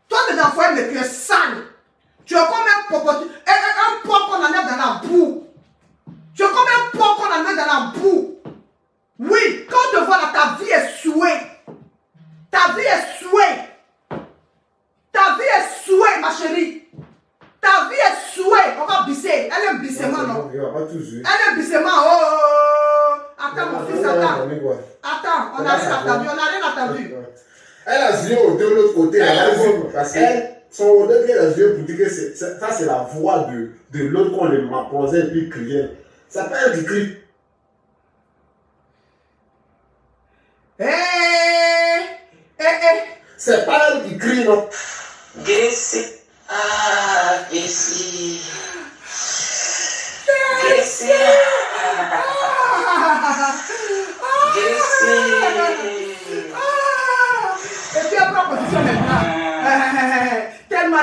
S1: Toi, tu t'envoies, mais tu es sale. Tu es comme un porc qu'on enlève dans la boue. Tu es comme un porc qu'on enlève dans la boue. Oui, quand on te voit là, ta vie est souée. Ta vie est souée, ma chérie. Ta vie est souée. On va bisser. Elle est un bissement, non? Elle est un bissement. Oh. Attends, mon fils, attends. Attends, on n'a rien entendu.
S3: Elle a joué de l'autre côté. Parce que son odeur qu'elle a joué pour dire que ça, c'est la voix de l'autre qu'on les m'apposait et puis criait. Ça peut être écrit. C'est pas elle qui crie, non?
S4: Jessie.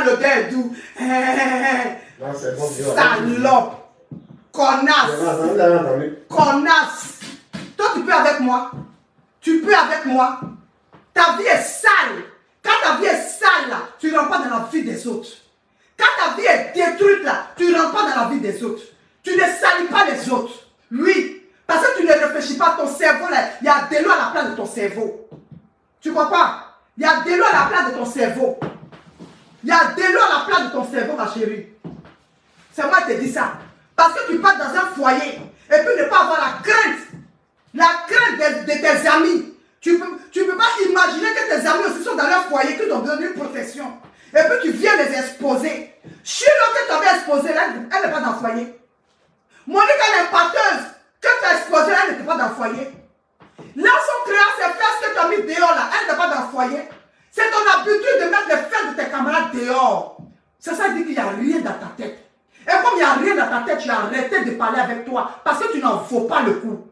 S1: l'odeur est doux.
S3: Non, c'est bon.
S1: Salope. Connasse. Connasse. Toi, tu peux avec moi. Tu peux avec moi. Ta vie est sale. Quand ta vie est sale, là, tu ne rentres pas dans la vie des autres. Quand ta vie est détruite, là, tu ne rentres pas dans la vie des autres. Tu ne salis pas les autres. Oui. Parce que tu ne réfléchis pas, ton cerveau, là, il y a de l'eau à la place de ton cerveau. Tu comprends? Il y a de l'eau à la place de ton cerveau. Il y a de l'eau à la place de ton cerveau, ma chérie. C'est moi qui te dis ça. Parce que tu pars dans un foyer et puis ne pas avoir la crainte de tes amis. Tu peux pas imaginer que tes amis aussi sont dans leur foyer, qu'ils t'ont donné une protection. Et puis tu viens les exposer. Chilo que tu avais exposé, là, elle n'est pas dans le foyer. Monica l'impacteuse que tu as exposée, elle n'était pas dans le foyer. Là, son créant, ses fesses que tu as mis dehors, là, elle n'est pas dans le foyer. C'est ton habitude de mettre les fesses de tes camarades dehors. C'est ça qui dit qu'il n'y a rien dans ta tête. Et comme il n'y a rien dans ta tête, tu as arrêté de parler avec toi parce que tu n'en vaux pas le coup.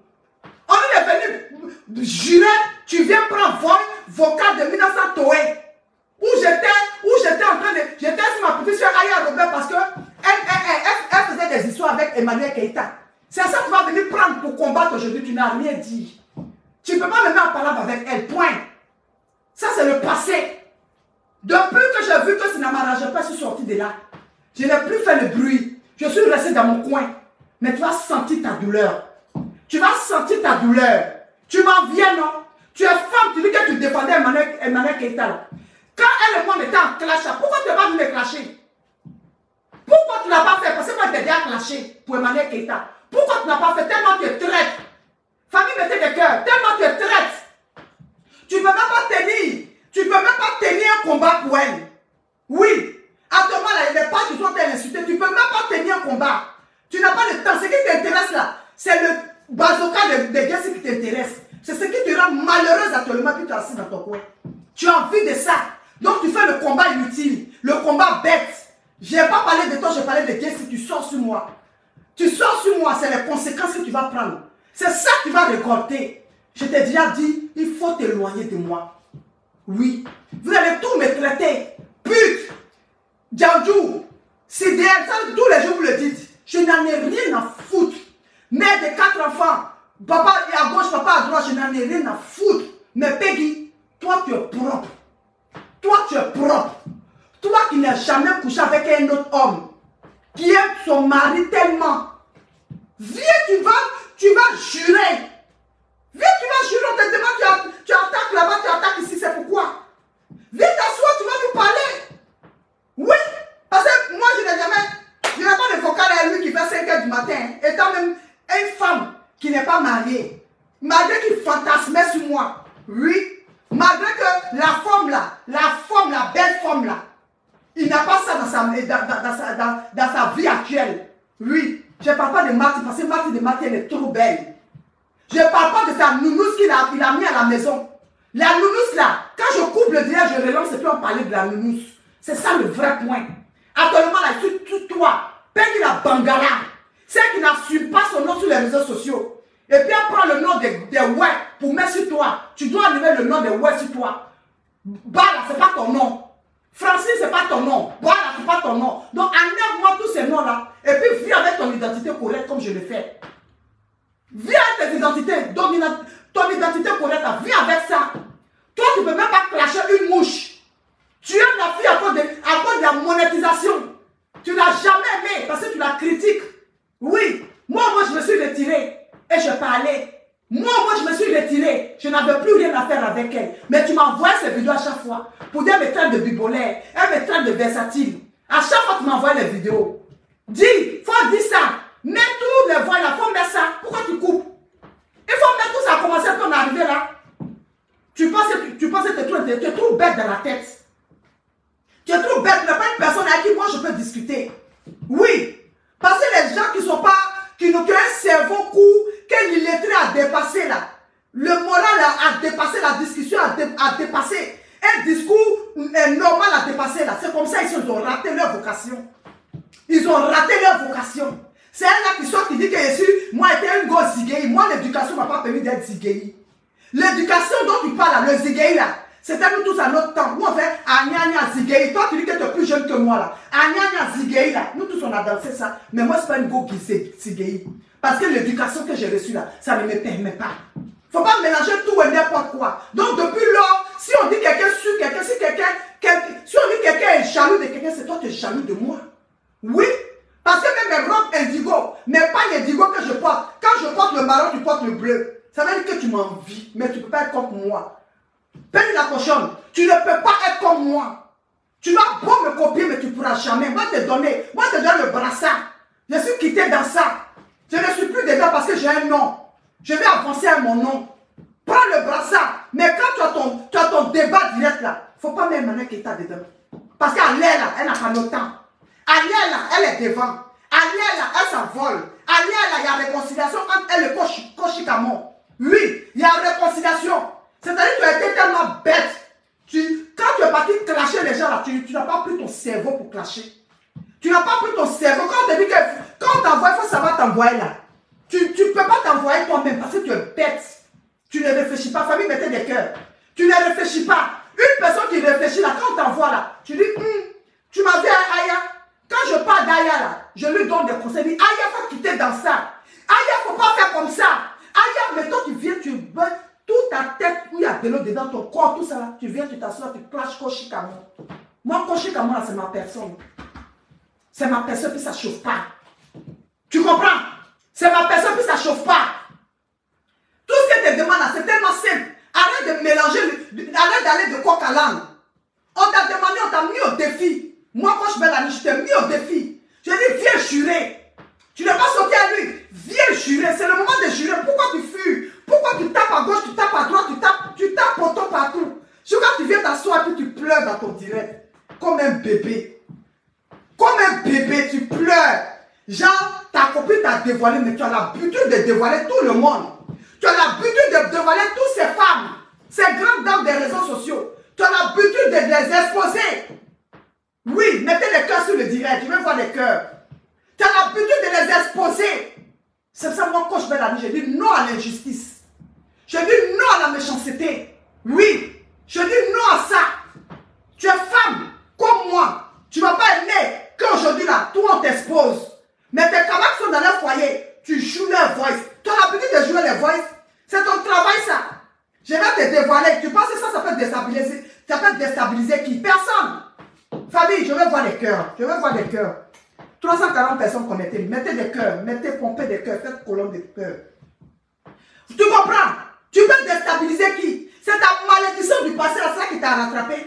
S1: On est venu jurer, tu viens prendre vocal de 1900 Toé. Où j'étais en train de... J'étais sur ma petite soeur Aya Robert parce que elle faisait des histoires avec Emmanuel Keïta. C'est ça que tu vas venir prendre pour combattre aujourd'hui. Tu n'as rien dit. Tu ne peux pas me mettre en parole avec elle. Point. Ça, c'est le passé. Depuis que j'ai vu que ça ne m'arrangeait pas, je suis sorti de là. Je n'ai plus fait le bruit. Je suis resté dans mon coin. Mais tu vas sentir ta douleur. Tu vas sentir ta douleur. Tu m'en viens, non? Tu es femme, tu dis que tu défendais Emmanuel Keïta. Quand elle et moi on était en clash, pourquoi tu n'as pas venu me clasher? Pourquoi tu ne l'as pas fait? Parce que moi, je t'ai déjà clashé pour Emmanuel Keïta. Pourquoi tu ne l'as pas fait? Tellement tu es traite. Famille, mettez des cœurs. Tellement tu es traite. Tu ne peux même pas tenir. Tu ne peux même pas tenir un combat pour elle. Oui. Actuellement, là, les pages qui sont insultées. Tu ne peux même pas tenir un combat. Tu n'as pas le temps. Ce qui t'intéresse là, c'est le bazooka de guerre qui t'intéresse. C'est ce qui te rend malheureuse actuellement que tu es assis dans ton coin. Tu as envie de ça. Donc tu fais le combat inutile. Le combat bête. Je n'ai pas parlé de toi, j'ai parlé de guerre si tu sors sur moi. Tu sors sur moi, c'est les conséquences que tu vas prendre. C'est ça que tu vas récolter. Je t'ai déjà dit, il faut t'éloigner de moi. Oui. Vous allez tout me traiter. Pute. Djandjou. CDL. Ça, tous les jours vous le dites. Je n'en ai rien à foutre. Mère de 4 enfants. Papa à gauche, papa à droite, je n'en ai rien à foutre. Mais Peggy, toi tu es propre. Toi tu es propre. Toi qui n'as jamais couché avec un autre homme. Qui aime son mari tellement. Viens, tu vas jurer. Viens, tu vas jurer, on te demande, tu attaques là-bas, tu attaques ici, c'est pourquoi? Viens t'asseoir, tu vas nous parler. Oui, parce que moi je n'ai pas de vocal à lui qui fait 5 h du matin, étant même une femme qui n'est pas mariée, malgré qu'il fantasmait sur moi. Oui, malgré que la femme là, la belle femme là, il n'a pas ça dans sa vie actuelle. Oui, je ne parle pas de Marthe, parce que Marthe elle est trop belle. Je ne parle pas de sa nounousse qu'il a mis à la maison. La nounousse là, quand je coupe le diable, je relance et puis on parlait de la nounousse. C'est ça le vrai point. Actuellement là, tout toi, Peggy la Bangala, celle qui n'assume pas son nom sur les réseaux sociaux. Et puis elle prend le nom des ouais pour mettre sur toi. Tu dois enlever le nom des ouais sur toi. Bala, c'est pas ton nom. Francine, c'est pas ton nom. Bala, c'est pas ton nom. Donc enlève-moi tous ces noms-là. Et puis viens avec ton identité correcte comme je le fais. Viens avec tes identités. Ton identité correcte, viens avec ça. Toi, tu ne peux même pas clasher une mouche. Tu aimes la fille à cause de la monétisation. Tu l'as jamais aimée parce que tu la critiques. Oui, moi, je me suis retiré et je parlais. Moi, je me suis retiré. Je n'avais plus rien à faire avec elle. Mais tu m'envoies ces vidéos à chaque fois. Pour dire, elle me traite de bipolaire. Elle me traite de versatile. À chaque fois, tu m'envoies les vidéos. Dis, il faut dire ça. Mets tous les voix là, il faut mettre ça. Pourquoi tu coupes? Il faut mettre tout ça à commencer quand on est arrivé là. Tu penses que tu es trop bête dans la tête. Tu es trop bête. Il n'y a pas une personne avec qui moi je peux discuter. Oui. Parce que les gens qui n'ont qu'un cerveau court, qu'un illettré a dépassé là. Le moral a dépassé, la discussion a dépassé. Un discours normal a dépassé là. C'est comme ça ils ont raté leur vocation. Ils ont raté leur vocation. C'est elle là qui sort qui dit que je suis, moi j'étais un gros zigéi. Moi l'éducation ne m'a pas permis d'être zigéi. L'éducation dont tu parles là, le zigéi là, C'était nous tous à notre temps. Nous on fait Agnagna Zigei. Toi tu dis que tu es plus jeune que moi là. Agnagna Zigei là. Nous tous on a dansé ça. Mais moi c'est pas une go Zigei. Parce que l'éducation que j'ai reçue là, ça ne me permet pas. Faut pas mélanger tout et n'importe quoi. Donc depuis lors, si on dit quelqu'un sur quelqu'un, si on dit quelqu'un est jaloux de quelqu'un, c'est toi qui es jaloux de moi. Oui. Parce que même mes robes indigo, mais pas l'indigo que je porte. Quand je porte le marron, tu portes le bleu. Ça veut dire que tu m'envies, mais tu ne peux pas être comme moi. Peine la cochonne, tu ne peux pas être comme moi. Tu vas beau me copier, mais tu ne pourras jamais. Moi, je te donne le brassard. Je suis quitté dans ça. Je ne suis plus dedans parce que j'ai un nom. Je vais avancer à mon nom. Prends le brassard. Mais quand tu as ton débat direct là, il ne faut pas mettre Mané Keita dedans. Parce qu'elle est là, elle n'a pas le temps. Elle est là, elle est devant. Elle est là, elle s'envole. Elle est là, il y a réconciliation entre elle et Koshikamo. Oui, il y a réconciliation. C'est-à-dire que tu as été tellement bête. Quand tu es parti clasher les gens là, tu n'as pas pris ton cerveau pour clasher. Tu n'as pas pris ton cerveau. Quand on te dit que quand on t'envoie, il faut savoir t'envoyer là. Tu ne peux pas t'envoyer toi-même parce que tu es bête. Tu ne réfléchis pas. Famille, mettez des cœurs. Tu ne réfléchis pas. Une personne qui réfléchit là, quand on t'envoie là, tu dis, tu m'as vu à Aya. Quand je parle d'Aya là, je lui donne des conseils. Aya, il faut quitter dans ça. Aya, il ne faut pas faire comme ça. Aya, mais toi tu viens, tu veux toute ta tête où il y a de l'eau dedans, ton corps, tout ça là. Tu viens, tu t'assois, tu clashes Koshikamo. Moi, Koshikamo là, c'est ma personne. C'est ma personne, puis ça ne chauffe pas. Tu comprends? C'est ma personne, puis ça ne chauffe pas. Tout ce que tu demandes là, c'est tellement simple. Arrête de mélanger, arrête d'aller de coq à l'âne. On t'a demandé, on t'a mis au défi. Moi, quand je vais la nuit, je t'ai mis au défi. Je dis, viens jurer. Tu n'es pas sauté à lui. Viens jurer. C'est le moment de jurer. Pourquoi tu fuis? Pourquoi tu tapes à gauche, tu tapes à droite, tu tapes poteau partout? Je quand tu viens t'asseoir et tu pleures dans ton direct. Comme un bébé. Comme un bébé, tu pleures. Genre, ta copine t'a dévoilé, mais tu as l'habitude de dévoiler tout le monde. Tu as l'habitude de dévoiler toutes ces femmes, ces grandes dames des réseaux sociaux. Tu as l'habitude de les exposer. Oui, mettez les cœurs sur le direct, je veux voir les cœurs. Tu as l'habitude de les exposer. C'est ça, moi, quand je vais la nuit, je dis non à l'injustice. Je dis non à la méchanceté. Oui, je dis non à ça. Tu es femme, comme moi. Tu ne vas pas aimer qu'aujourd'hui, là, toi, on t'expose. Mais tes camarades sont dans leur foyer. Tu joues leur voice. Tu as l'habitude de jouer les voice. C'est ton travail, ça. Je vais te dévoiler. Tu penses que ça peut déstabiliser? Ça peut déstabiliser qui? Personne. Famille, je veux voir les cœurs. Je veux voir des cœurs. 340 personnes connectées. Mettez des cœurs. Mettez, pompez des cœurs. Faites colonne de cœurs. Tu comprends? Tu peux déstabiliser qui? C'est ta malédiction du passé, là. C'est ça qui t'a rattrapé.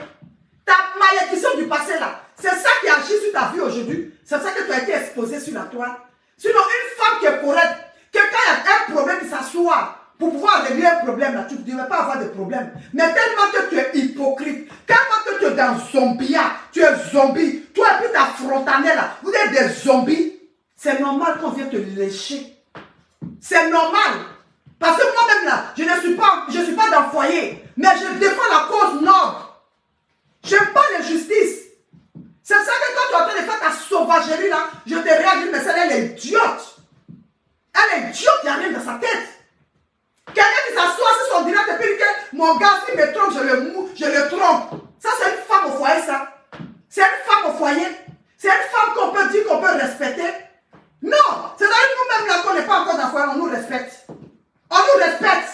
S1: Ta malédiction du passé, là. C'est ça qui agit sur ta vie aujourd'hui. C'est ça que tu as été exposé sur la toile. Sinon, une femme qui est correcte, que quand il y a un problème qui s'assoit pour pouvoir régler un problème, là, tu ne devrais pas avoir de problème. Mais tellement que tu es hypocrite, tellement que tu es dans zombia, tu es zombie, toi et puis ta frontanelle, là, vous êtes des zombies, c'est normal qu'on vienne te lécher. C'est normal. Parce que moi-même, là, je ne suis pas dans le foyer, mais je défends la cause noble. Je n'aime pas l'injustice. C'est ça que quand tu es en train de faire ta sauvagerie là, je te regarde, mais celle-là, elle est idiote. Elle est idiote, il n'y a rien dans sa tête. Quelqu'un qui s'assoit sur son direct et puis dit que mon gars, s'il me trompe, je le trompe. Ça, c'est une femme au foyer, ça. C'est une femme au foyer. C'est une femme qu'on peut dire qu'on peut respecter. Non, c'est dans nous-mêmes là qu'on n'est pas encore dans le foyer, on nous respecte. On nous respecte.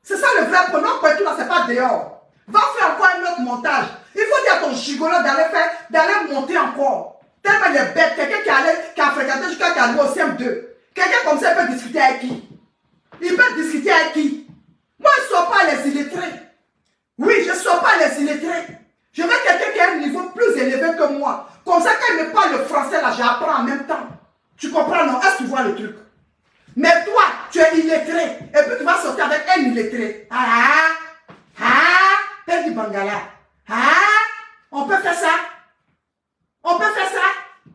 S1: C'est ça le vrai pronom, pour tout là, c'est pas dehors. Va faire encore un autre montage. Il faut dire à ton gigolo d'aller monter encore. Tellement il est bête. Quelqu'un qui a fréquenté jusqu'à qui arrive au CM2. Quelqu'un comme ça, il peut discuter avec qui? Il peut discuter avec qui? Moi, je ne sors pas les illettrés. Oui, je ne sors pas les illettrés. Je veux quelqu'un qui a un niveau plus élevé que moi. Comme ça, quand il me parle le français, là, j'apprends en même temps. Tu comprends, non? Est-ce que tu vois le truc? Mais toi, tu es illettré. Et puis tu vas sortir avec un illettré. Perdu Bangala. On peut faire ça? On peut faire ça?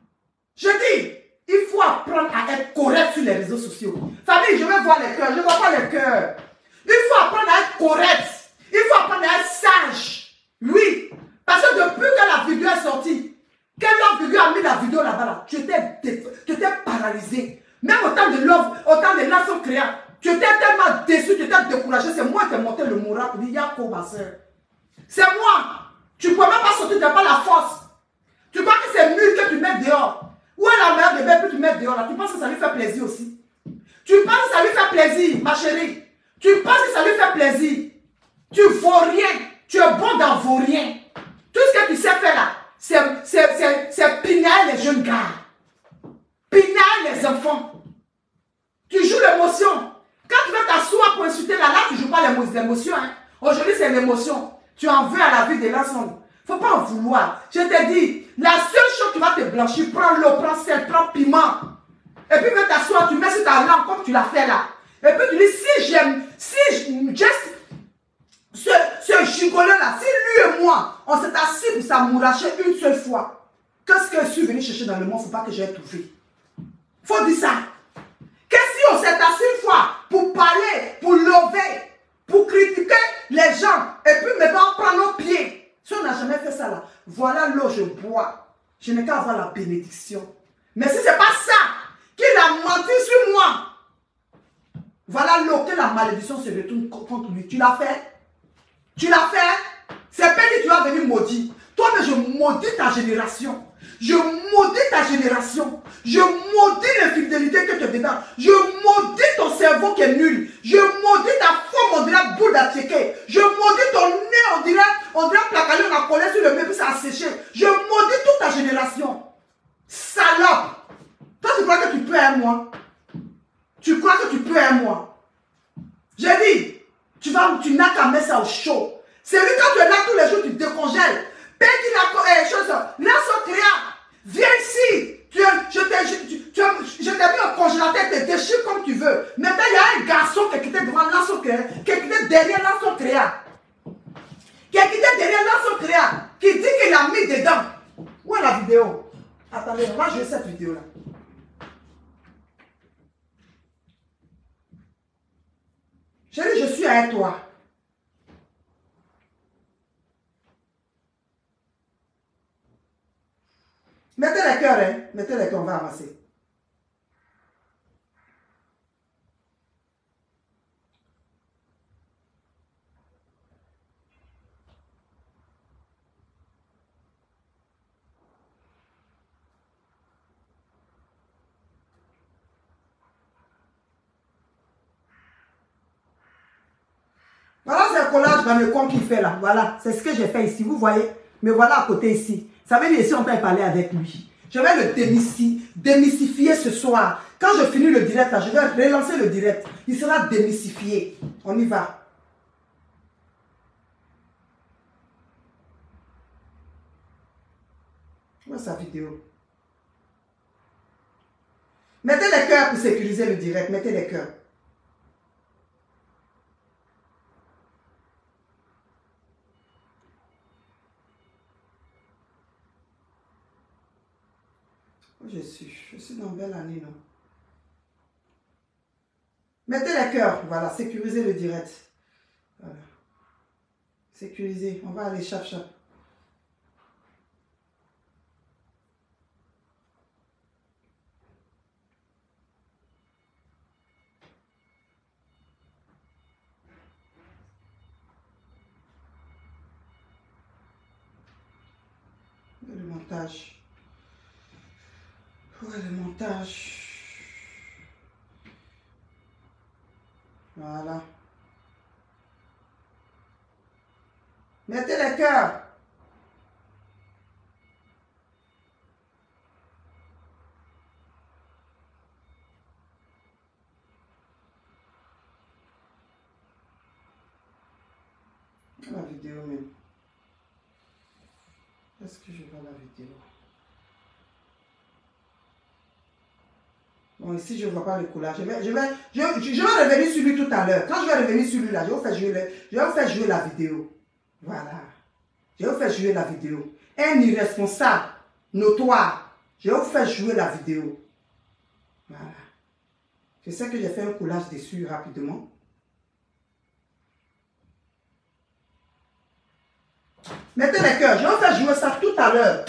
S1: Je dis, il faut apprendre à être correct sur les réseaux sociaux. Famille, je veux voir les cœurs, je ne vois pas les cœurs. Il faut apprendre à être correct. Il faut apprendre à être sage. Oui. Parce que depuis que la vidéo est sortie, quand l'homme vidéo a mis la vidéo là-bas, là, tu étais paralysé. Même autant de l'enfant créant, tu étais tellement déçu, tu étais découragé. C'est moi qui ai monté le moral pour dire, Yako, ma soeur. C'est moi. Tu ne peux même pas sortir, tu n'as pas la force. Tu crois que c'est nul que tu mets dehors. Où est la mère de bébé que tu mets dehors là? Tu penses que ça lui fait plaisir aussi? Tu penses que ça lui fait plaisir, ma chérie? Tu penses que ça lui fait plaisir? Tu vaux rien. Tu es bon dans vaux rien. Tout ce que tu sais faire là, c'est pinailler les jeunes gars. Pinailler les enfants. Tu joues l'émotion. Quand tu vas t'asseoir pour insulter là, tu ne joues pas l'émotion. Hein. Aujourd'hui, c'est l'émotion. Tu en veux à la vie de l'ensemble. Il ne faut pas en vouloir. Je te dis, la seule chose qui va te blanchir, prends l'eau, prends sel, prends piment. Et puis, tu vas t'asseoir, tu mets sur ta langue comme tu l'as fait là. Et puis, tu dis, si j'aime, ce gigolo-là, si lui et moi, on s'est assis pour s'amouracher une seule fois, qu'est-ce que je suis venu chercher dans le monde? Il ne faut pas que j'ai tout fait. Il faut dire ça. Qu'est-ce si on s'est assis une fois pour parler, pour lever, pour critiquer les gens, et puis maintenant on prend nos pieds? Si on n'a jamais fait ça là, voilà l'eau, je bois. Je n'ai qu'à avoir la bénédiction. Mais si ce n'est pas ça, qu'il a menti sur moi, voilà l'eau, que la malédiction se retourne contre lui. Tu l'as fait? Tu l'as fait? C'est pas que tu vas venir maudire. Toi, mais je maudis ta génération. Je maudis ta génération. Je maudis l'infidélité que tu as dedans. Je maudis ton cerveau qui est nul. Je maudis ta forme, on dirait boule d'attiqué. Je maudis ton nez, on dirait placalé, on a collé sur le mur, puis ça a séché. Je maudis toute ta génération. Salope. Toi, tu crois que tu peux à moi? Tu crois que tu peux à moi? J'ai dit, tu n'as qu'à mettre ça au chaud. C'est lui, quand tu es là tous les jours, tu te décongèles. Pète la chose, lance au créa. Viens ici. Je t'ai mis au congélateur, te déchire comme tu veux. Maintenant, il y a un garçon qui était devant lance au créa, qui était derrière lance au créa. Qui était derrière lance au créa, qui dit qu'il a mis dedans. Où est la vidéo? Attendez, on va jouer cette vidéo-là. Chérie, je suis avec toi. Mettez les cœurs, hein. Mettez les cœurs, on va avancer. Voilà, c'est un collage dans le coin qu'il fait là. Voilà, c'est ce que j'ai fait ici. Vous voyez? Mais voilà à côté ici. Ça veut dire ici, on peut parler avec lui. Je vais le démystifier ce soir. Quand je finis le direct, là, je vais relancer le direct. Il sera démystifié. On y va. Où est sa vidéo? Mettez les cœurs pour sécuriser le direct. Mettez les cœurs. Je suis dans belle année, non? Mettez les cœurs, voilà, sécurisez le direct. Voilà. Sécurisez, on va aller chap. Le montage. Ouais, le montage. Voilà. Mettez les cœurs. La vidéo même. Est-ce que je vois la vidéo? Bon, ici, je ne vois pas le coulage. Je vais revenir sur lui tout à l'heure. Quand je vais revenir sur lui, là, je vais vous faire jouer la vidéo. Voilà. Je vais vous faire jouer la vidéo. Un irresponsable, notoire. Je vais vous faire jouer la vidéo. Voilà. Je sais que j'ai fait un coulage dessus rapidement. Mettez les cœurs. Je vais vous faire jouer ça tout à l'heure.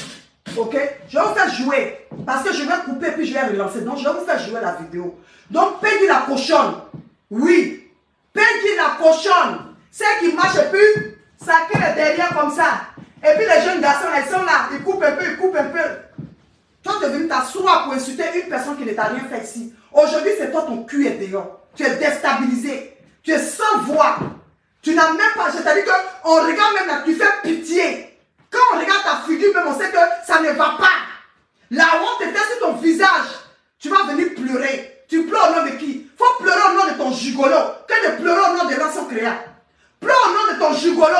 S1: Ok? Je vais vous faire jouer. Parce que je vais couper puis je vais relancer. Donc, je vais vous faire jouer la vidéo. Donc, Peggy la cochonne. Oui. Peggy la cochonne. Celle qui marche plus. Ça crée derrière comme ça. Et puis les jeunes garçons, ils sont là, ils coupent un peu, ils coupent un peu. Toi, tu es venu t'asseoir pour insulter une personne qui ne t'a rien fait ici. Aujourd'hui, c'est toi, ton cul est dehors. Tu es déstabilisé. Tu es sans voix. Tu n'as même pas, je t'ai dit qu'on regarde même là, tu fais pitié. Quand on regarde ta figure, même on sait que ça ne va pas. La honte était sur ton visage. Tu vas venir pleurer. Tu pleures au nom de qui? Il faut pleurer au nom de ton gigolo. Que de pleurer au nom de l'ancien créa. Pleure au nom de ton gigolo.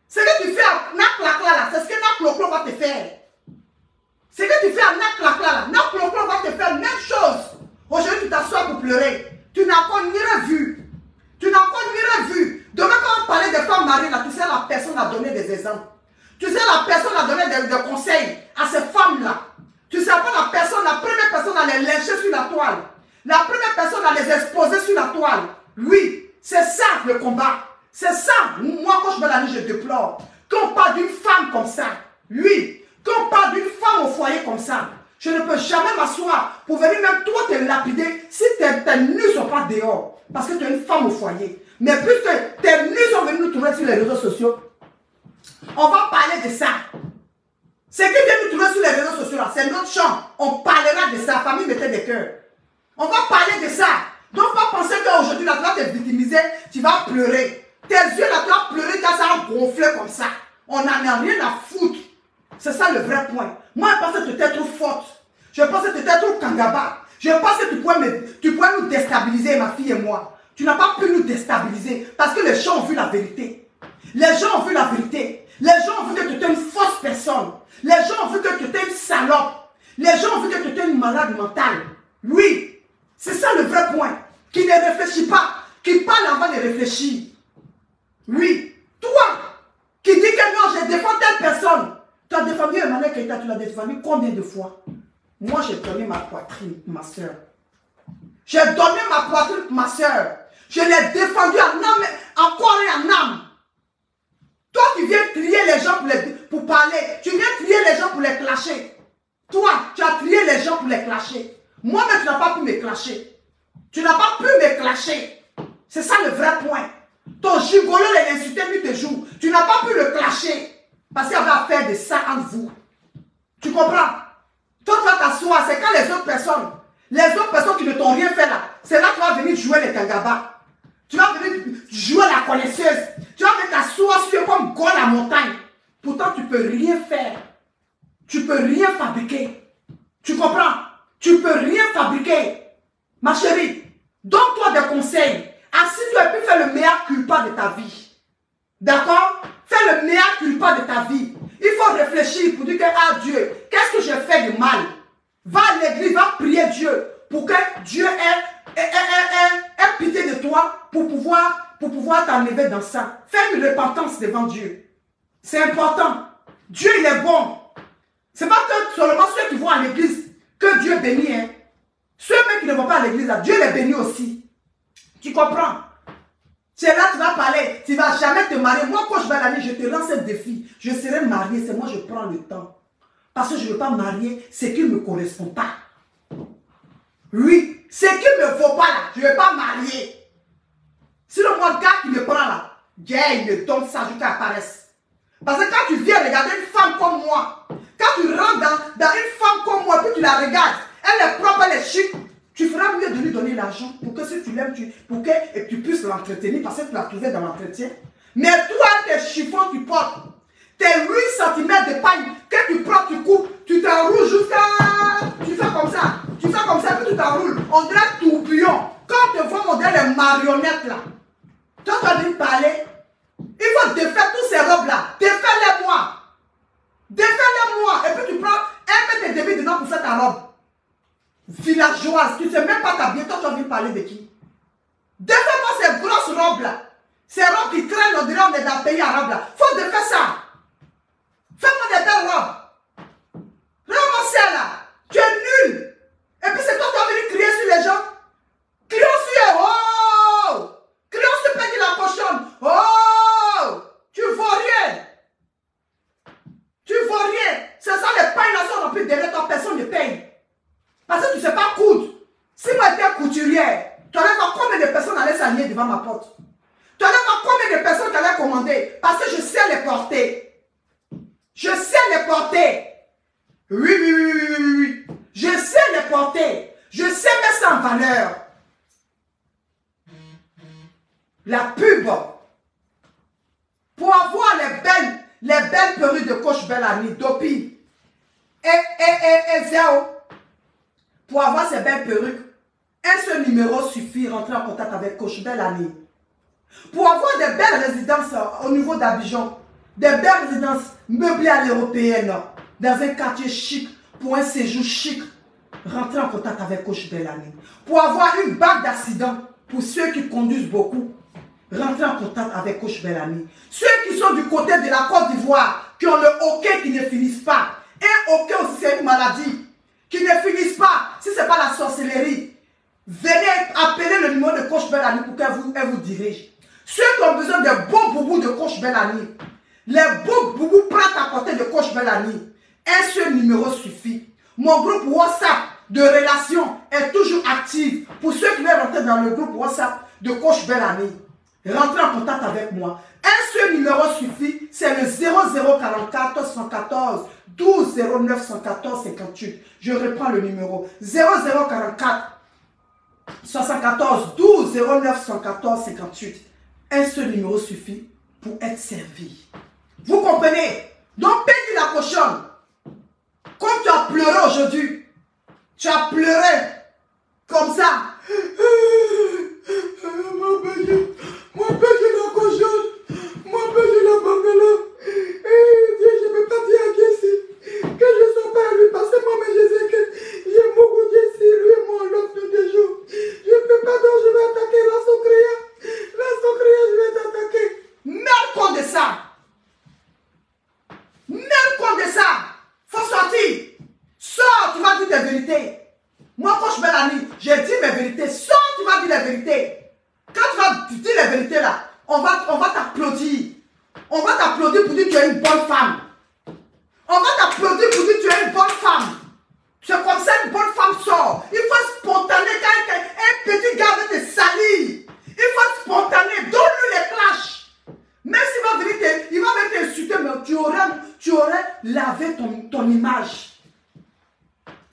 S1: Ce que tu fais à Naklakla là, c'est ce que Nakloklo va te faire. Ce que tu fais à Naklakla là, Nakloklo va te faire la même chose. Aujourd'hui, tu t'assois pour pleurer. Tu n'as encore ni revu. Tu n'as encore ni revu. Demain, quand on parlait des femmes mariées là, tu sais, la personne a donné des exemples. Tu sais, la personne a donné des conseils à ces femmes-là. Tu sais pas la première personne à les lyncher sur la toile. La première personne à les exposer sur la toile. Oui, c'est ça le combat. C'est ça. Moi, quand je me la nuit, je déplore. Quand on parle d'une femme comme ça, oui, quand on parle d'une femme au foyer comme ça, je ne peux jamais m'asseoir pour venir même toi te lapider si tes nus ne sont pas dehors. Parce que tu es une femme au foyer. Mais puisque tes nus sont venus nous trouver sur les réseaux sociaux, on va parler de ça. Ce qui vient nous trouver sur les réseaux sociaux, c'est notre champ. On parlera de ça. Famille, mettez des cœurs. On va parler de ça. Donc, pas penser qu'aujourd'hui, là, tu vas te victimiser, tu vas pleurer. Tes yeux, là, tu vas pleurer quand ça va gonfler comme ça. On n'en a rien à foutre. C'est ça le vrai point. Moi, je pense que tu étais trop forte. Je pense que tu étais trop kangaba. Je pense que tu pouvais nous déstabiliser, ma fille et moi. Tu n'as pas pu nous déstabiliser parce que les gens ont vu la vérité. Les gens ont vu la vérité. Les gens ont vu que tu étais une fausse personne. Les gens ont vu que tu étais une salope. Les gens ont vu que tu étais une malade mentale. Oui, c'est ça le vrai point. Qui ne réfléchit pas. Qui parle avant de réfléchir. Oui, toi qui dis que non, je défends telle personne. Tu as défendu Emmanuel Keïta, tu l'as défendu combien de fois? Moi, j'ai donné ma poitrine, ma soeur. J'ai donné ma poitrine, ma soeur. Je l'ai défendu en âme, en corps et en âme. Toi, tu viens trier les gens pour parler. Tu viens trier les gens pour les clasher. Toi, tu as trié les gens pour les clasher. Moi-même, tu n'as pas pu me clasher. Tu n'as pas pu me clasher. C'est ça le vrai point. Ton gigolo les insultait nuit et jour. Tu n'as pas pu le clasher. Parce qu'il y avait affaire de ça entre vous. Tu comprends? Toi, tu vas t'asseoir. C'est quand les autres personnes qui ne t'ont rien fait là, c'est là que tu vas venir jouer les kangaba. Tu vas venir jouer la connaisseuse. Tu vas venir t'asseoir sur comme Gaulle à montagne. Pourtant, tu ne peux rien faire. Tu ne peux rien fabriquer. Tu comprends? Tu ne peux rien fabriquer. Ma chérie, donne-toi des conseils. Assis-toi et puis fais le meilleur culpa de ta vie. D'accord? Fais le meilleur culpa de ta vie. Il faut réfléchir pour dire que, ah Dieu, qu'est-ce que j'ai fait de mal? Va à l'église, va prier Dieu pour que Dieu ait pitié de toi pour pouvoir t'enlever dans ça. Fais une repentance devant Dieu. C'est important. Dieu, il est bon. Ce n'est pas que seulement ceux qui vont à l'église que Dieu bénit. Hein. Ceux-mêmes qui ne vont pas à l'église, Dieu les bénit aussi. Tu comprends? Tu es là, tu vas parler. Tu ne vas jamais te marier. Moi, quand je vais à la nuit, je te lance un défi. Je serai marié. C'est moi, je prends le temps. Parce que je ne veux pas marier ce qui ne me correspond pas. Oui, ce qui ne me vaut pas là, je ne veux pas marier. Si le moi, le gars qui me prend là, il me donne ça jusqu'à apparaisse. Parce que quand tu viens regarder une femme comme moi, quand tu rentres dans une femme comme moi, puis tu la regardes, elle est propre, elle est chic, tu feras mieux de lui donner l'argent pour que si tu l'aimes, pour que tu puisses l'entretenir parce que tu l'as trouvé dans l'entretien. Mais toi, tes chiffons, tu portes. Tes 8 cm de paille que tu prends, tu coupes, tu t'enroules jusqu'à... Tu fais comme ça, puis tu t'enroules. On dirait tourbillon. Quand tu vois, on dirait les marionnettes là. Toi, tu as dit parler. Il faut défaire tous ces robes-là. Défais-les-moi. Défais-les-moi. Et puis tu prends un mètre et demi dedans pour faire ta robe. Villageoise. Tu ne sais même pas t'habiller. Toi, tu as envie de parler de qui? Défais-moi ces grosses robes-là. Ces robes qui traînent, on dirait on est dans le pays arabe là. Faut défaire ça. Fais-moi des belles robes. Regarde-moi ça là. Tu es nul. Et puis c'est toi qui as envie de crier sur les gens. Crions sur eux. Oh! Crions sur Peggy la cochonne. Oh! Tu vaux rien. Tu vaux rien. C'est ça les pailles là sont remplies derrière toi. Personne ne paye. Parce que tu ne sais pas coudre. Si moi j'étais couturière, tu aurais pas combien de personnes allaient s'aligner devant ma porte. Tu allais voir combien de personnes tu allais commander. Parce que je sais les porter. Je sais les porter. Oui, oui, oui, oui, oui, oui. Je sais les porter. Je sais mettre ça en valeur. La pub. Pour avoir les belles perruques de Coach Bellamy, Dopi et Zéo. Pour avoir ces belles perruques, un seul numéro suffit, rentrer en contact avec Coach Bellamy. Pour avoir des belles résidences au niveau d'Abidjan, des belles résidences meublées à l'européenne, dans un quartier chic, pour un séjour chic, rentrer en contact avec Coach Bellamy. Pour avoir une bague d'accident, pour ceux qui conduisent beaucoup, rentrer en contact avec Coach Bellamy. Ceux qui sont du côté de la Côte d'Ivoire, qui ont le hockey qui ne finissent pas, et hockey aussi c'est une maladie, qui ne finissent pas, si ce n'est pas la sorcellerie, venez appeler le numéro de Coach Bellamy pour qu'elle vous dirige. Ceux qui ont besoin de beaux boubous de Coach Bellamy, les beaux boubous prêts à porter de Coach Bellamy, un seul numéro suffit. Mon groupe WhatsApp de relations est toujours actif. Pour ceux qui veulent rentrer dans le groupe WhatsApp de Coach Bellamy, rentrez en contact avec moi. Un seul numéro suffit, c'est le 0044 114 12 09 114 58. Je reprends le numéro 0044 114 12 09 114 58. Un seul numéro suffit pour être servi. Vous comprenez? Donc, Pédi la cochonne, comme tu as pleuré aujourd'hui, tu as pleuré comme ça. Mon Pédi la cochonne, mon Pédi la bangala. Dieu, je ne peux pas dire à Jessie que je ne sois pas à lui parce que moi, je sais que j'ai beaucoup de Jessie, lui et moi, l'autre de deux jours. Je ne peux pas, donc je vais attaquer la Socria. La Socria, je vais t'attaquer. Merde compte de ça. Merde compte de ça. Faut sortir. Sors, tu vas dire tes vérités. Moi, Coach Bellamy, j'ai dit mes vérités. Sors, tu vas dire les vérités. Quand tu vas dire les vérités là, on va t'applaudir. On va t'applaudir pour dire que tu es une bonne femme. On va t'applaudir pour dire que tu es une bonne femme. C'est comme ça une bonne femme sort. Il faut être spontané quand un petit gars veut te salir. Il faut être spontané. Donne-lui les clashs. Même s'il va venir t'insulter, mais tu aurais lavé ton image.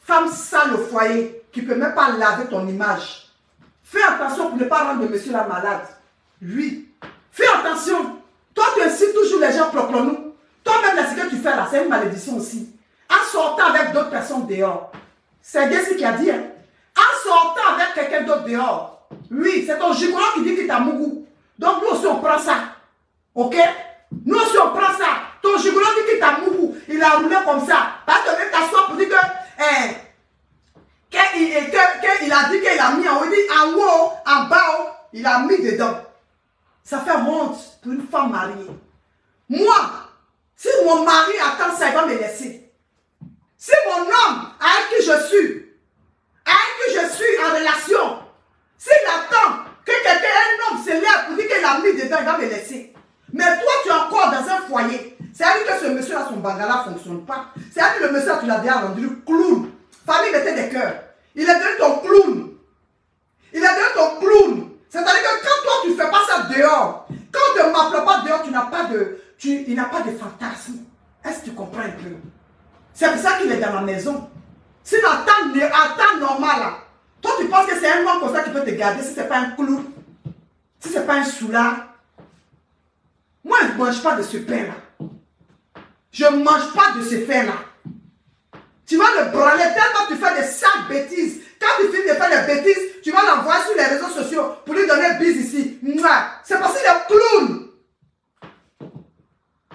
S1: Femme sale au foyer, qui ne peut même pas laver ton image. Fais attention pour ne pas rendre monsieur la malade. Oui. Fais attention. Toi, tu incites toujours les gens propres nous. Toi-même, ce que tu fais là, c'est une malédiction aussi. En sortant avec d'autres personnes dehors. C'est Jessie qui a dit. Hein? En sortant avec quelqu'un d'autre dehors. Oui, c'est ton gigolo qui dit qu'il t'a mougou. Donc, nous aussi, on prend ça. Ok? Nous aussi, on prend ça. Ton gigolo dit qu'il t'a mougou. Il a roulé comme ça. Parce que même t'asseoir pour dire que... qu'il a dit qu'il a mis en haut. Il dit en haut, en bas, il a mis dedans. Ça fait honte pour une femme mariée. Moi, si mon mari attend ça, il va me laisser. Si mon homme avec qui je suis en relation, s'il attend que un homme se lève pour dire qu'il a mis dedans, il va me laisser. Mais toi, tu es encore dans un foyer. C'est-à-dire que ce monsieur-là, son bangala ne fonctionne pas. C'est-à-dire que le monsieur-là, tu l'as déjà rendu clown. Famille mettait des cœurs. Il est devenu ton clown. Il est devenu ton clown. C'est-à-dire que quand toi, tu ne fais pas ça dehors, quand tu ne m'appelles pas dehors, il n'a pas de fantasme. Est-ce que tu comprends un peu? C'est pour ça qu'il est dans la maison. Sinon, attends normal là. Toi, tu penses que c'est un homme comme ça qui peut te garder si ce n'est pas un clou, si ce n'est pas un soulard. Moi, je ne mange pas de ce pain-là. Je ne mange pas de ce pain-là. Tu vas le branler tellement tu fais des sales bêtises. Quand tu finis de faire des bêtises, tu vas l'envoyer sur les réseaux sociaux pour lui donner bise ici. C'est parce qu'il est clown.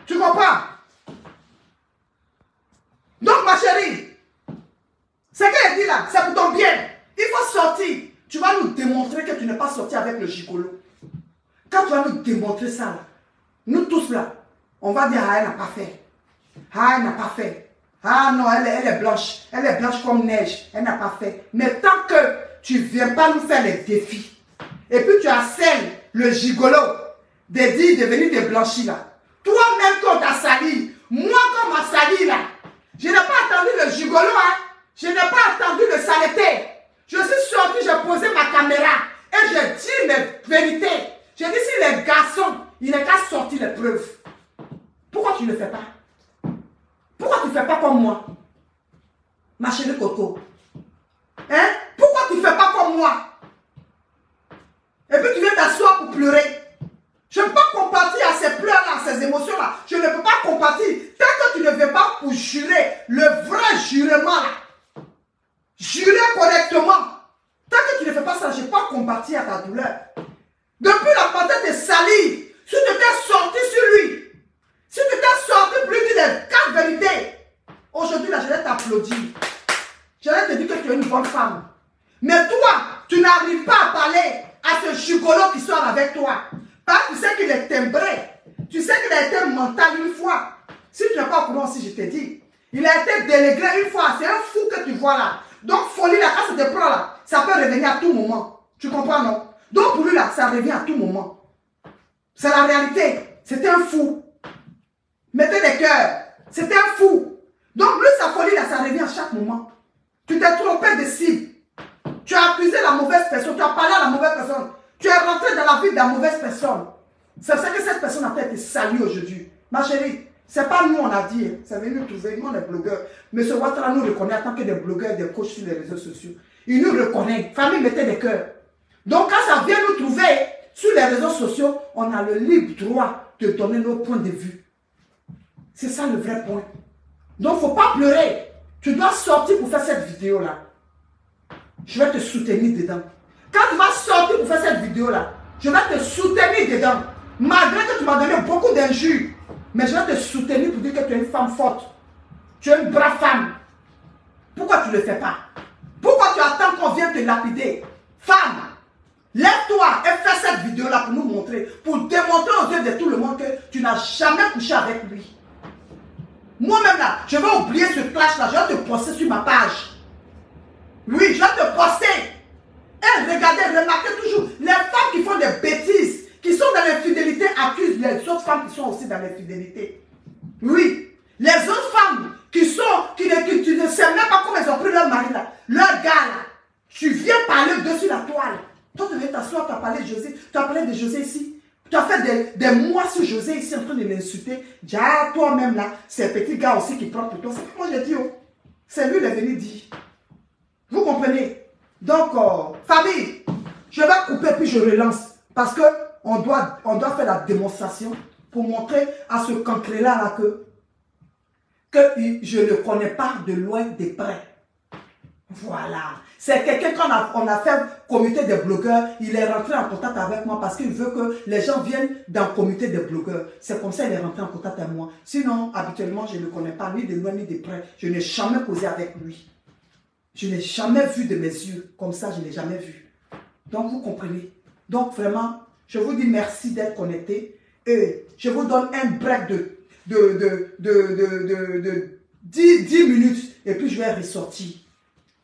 S1: Tu comprends? Donc, ma chérie, ce qu'elle dit là, c'est pour ton bien. Il faut sortir. Tu vas nous démontrer que tu n'es pas sorti avec le gigolo. Quand tu vas nous démontrer ça, là, nous tous là, on va dire, ah, elle n'a pas fait. Ah, elle n'a pas fait. Ah non, elle est blanche. Elle est blanche comme neige. Elle n'a pas fait. Mais tant que tu ne viens pas nous faire les défis, et puis tu harcèles le gigolo de dire de venir te blanchir là. Toi-même quand tu as sali, moi quand m'a sali là, je n'ai pas attendu le gigolo, hein. Je n'ai pas attendu le saleté. Je suis sorti, j'ai posé ma caméra et j'ai dit mes vérités. J'ai dit si les garçons il n'est qu'à sortir les preuves. Pourquoi tu ne le fais pas? Pourquoi tu ne fais pas comme moi? Ma chérie Coco. Hein? Pourquoi tu ne fais pas comme moi? Et puis tu viens t'asseoir pour pleurer. Je ne peux pas compatir à ces pleurs-là, à ces émotions-là. Je ne peux pas compatir. Tant que tu ne veux pas pour jurer, le vrai jurement là. Jurer correctement. Tant que tu ne fais pas ça, je ne peux pas compatir à ta douleur. Depuis la panthère de salir, si tu t'es sorti sur lui, si tu t'es sorti plus d'une des 4 vérités, aujourd'hui là, je vais t'applaudir. Je vais te dire que tu es une bonne femme. Mais toi, tu n'arrives pas à parler à ce gigolo qui sort avec toi. Parce que tu sais qu'il est timbré. Tu sais qu'il a été mental une fois. Si tu n'es pas au courant, si je t'ai dit, il a été délégué une fois. C'est un fou que tu vois là. Donc, folie là, quand ça te prend là, ça peut revenir à tout moment. Tu comprends, non? Donc, pour lui là, ça revient à tout moment. C'est la réalité. C'était un fou. Mettez des cœurs. C'était un fou. Donc, lui, sa folie là, ça revient à chaque moment. Tu t'es trompé de cible. Tu as accusé la mauvaise personne. Tu as parlé à la mauvaise personne. Tu es rentré dans la vie de la mauvaise personne. C'est ça que cette personne a peut-être été saluée aujourd'hui. Ma chérie, ce n'est pas nous on a dit. C'est venu nous trouver. Nous on est blogueurs. M. Ouattara nous reconnaît en tant que des blogueurs, des coachs sur les réseaux sociaux. Il nous reconnaît. Famille, mettez des cœurs. Donc quand ça vient nous trouver sur les réseaux sociaux, on a le libre droit de donner nos points de vue. C'est ça le vrai point. Donc il ne faut pas pleurer. Tu dois sortir pour faire cette vidéo-là. Je vais te soutenir dedans. Quand tu vas sortir pour faire cette vidéo-là, je vais te soutenir dedans. Malgré que tu m'as donné beaucoup d'injures, mais je vais te soutenir pour dire que tu es une femme forte. Tu es une brave femme. Pourquoi tu ne le fais pas? Pourquoi tu attends qu'on vienne te lapider? Femme, lève-toi et fais cette vidéo-là pour nous montrer, pour démontrer aux yeux de tout le monde que tu n'as jamais couché avec lui. Moi-même là, je vais oublier ce clash-là, je vais te poster sur ma page. Oui, je vais te poster. Et regardez, remarquez toujours, les femmes qui font des bêtises, qui sont dans l'infidélité, accusent les autres femmes qui sont aussi dans l'infidélité. Oui, les autres femmes qui tu ne sais même pas comment elles ont pris leur mari là, leur gars là. Tu viens parler dessus la toile. Toi, tu viens t'asseoir, tu as parlé de José, tu as parlé de José ici. Tu as fait des mois sur José ici en train de l'insulter. Déjà, toi-même là, c'est un petit gars aussi qui prend pour toi. C'est ce que moi j'ai dit. Oh. C'est lui qui est venu dire. Vous comprenez? Donc, famille, je vais couper puis je relance. Parce qu'on doit faire la démonstration pour montrer à ce cancré-là que je ne connais pas de loin de près. Voilà. C'est quelqu'un qu'on a fait comité des blogueurs. Il est rentré en contact avec moi parce qu'il veut que les gens viennent dans le comité des blogueurs. C'est comme ça qu'il est rentré en contact avec moi. Sinon, habituellement, je ne le connais pas ni de loin ni de près. Je n'ai jamais causé avec lui. Je n'ai jamais vu de mes yeux. Comme ça, je ne l'ai jamais vu. Donc, vous comprenez. Donc, vraiment, je vous dis merci d'être connecté. Et je vous donne un break de 10 minutes. Et puis, je vais ressortir.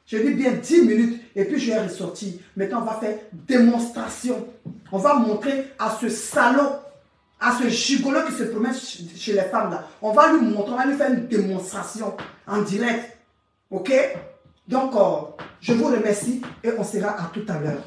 S1: Je dis bien 10 minutes. Et puis, je vais ressortir. Maintenant, on va faire démonstration. On va montrer à ce salaud, à ce gigolo qui se promène chez les femmes là. On va lui montrer, on va lui faire une démonstration en direct. Ok? Donc, je vous remercie et on sera à tout à l'heure.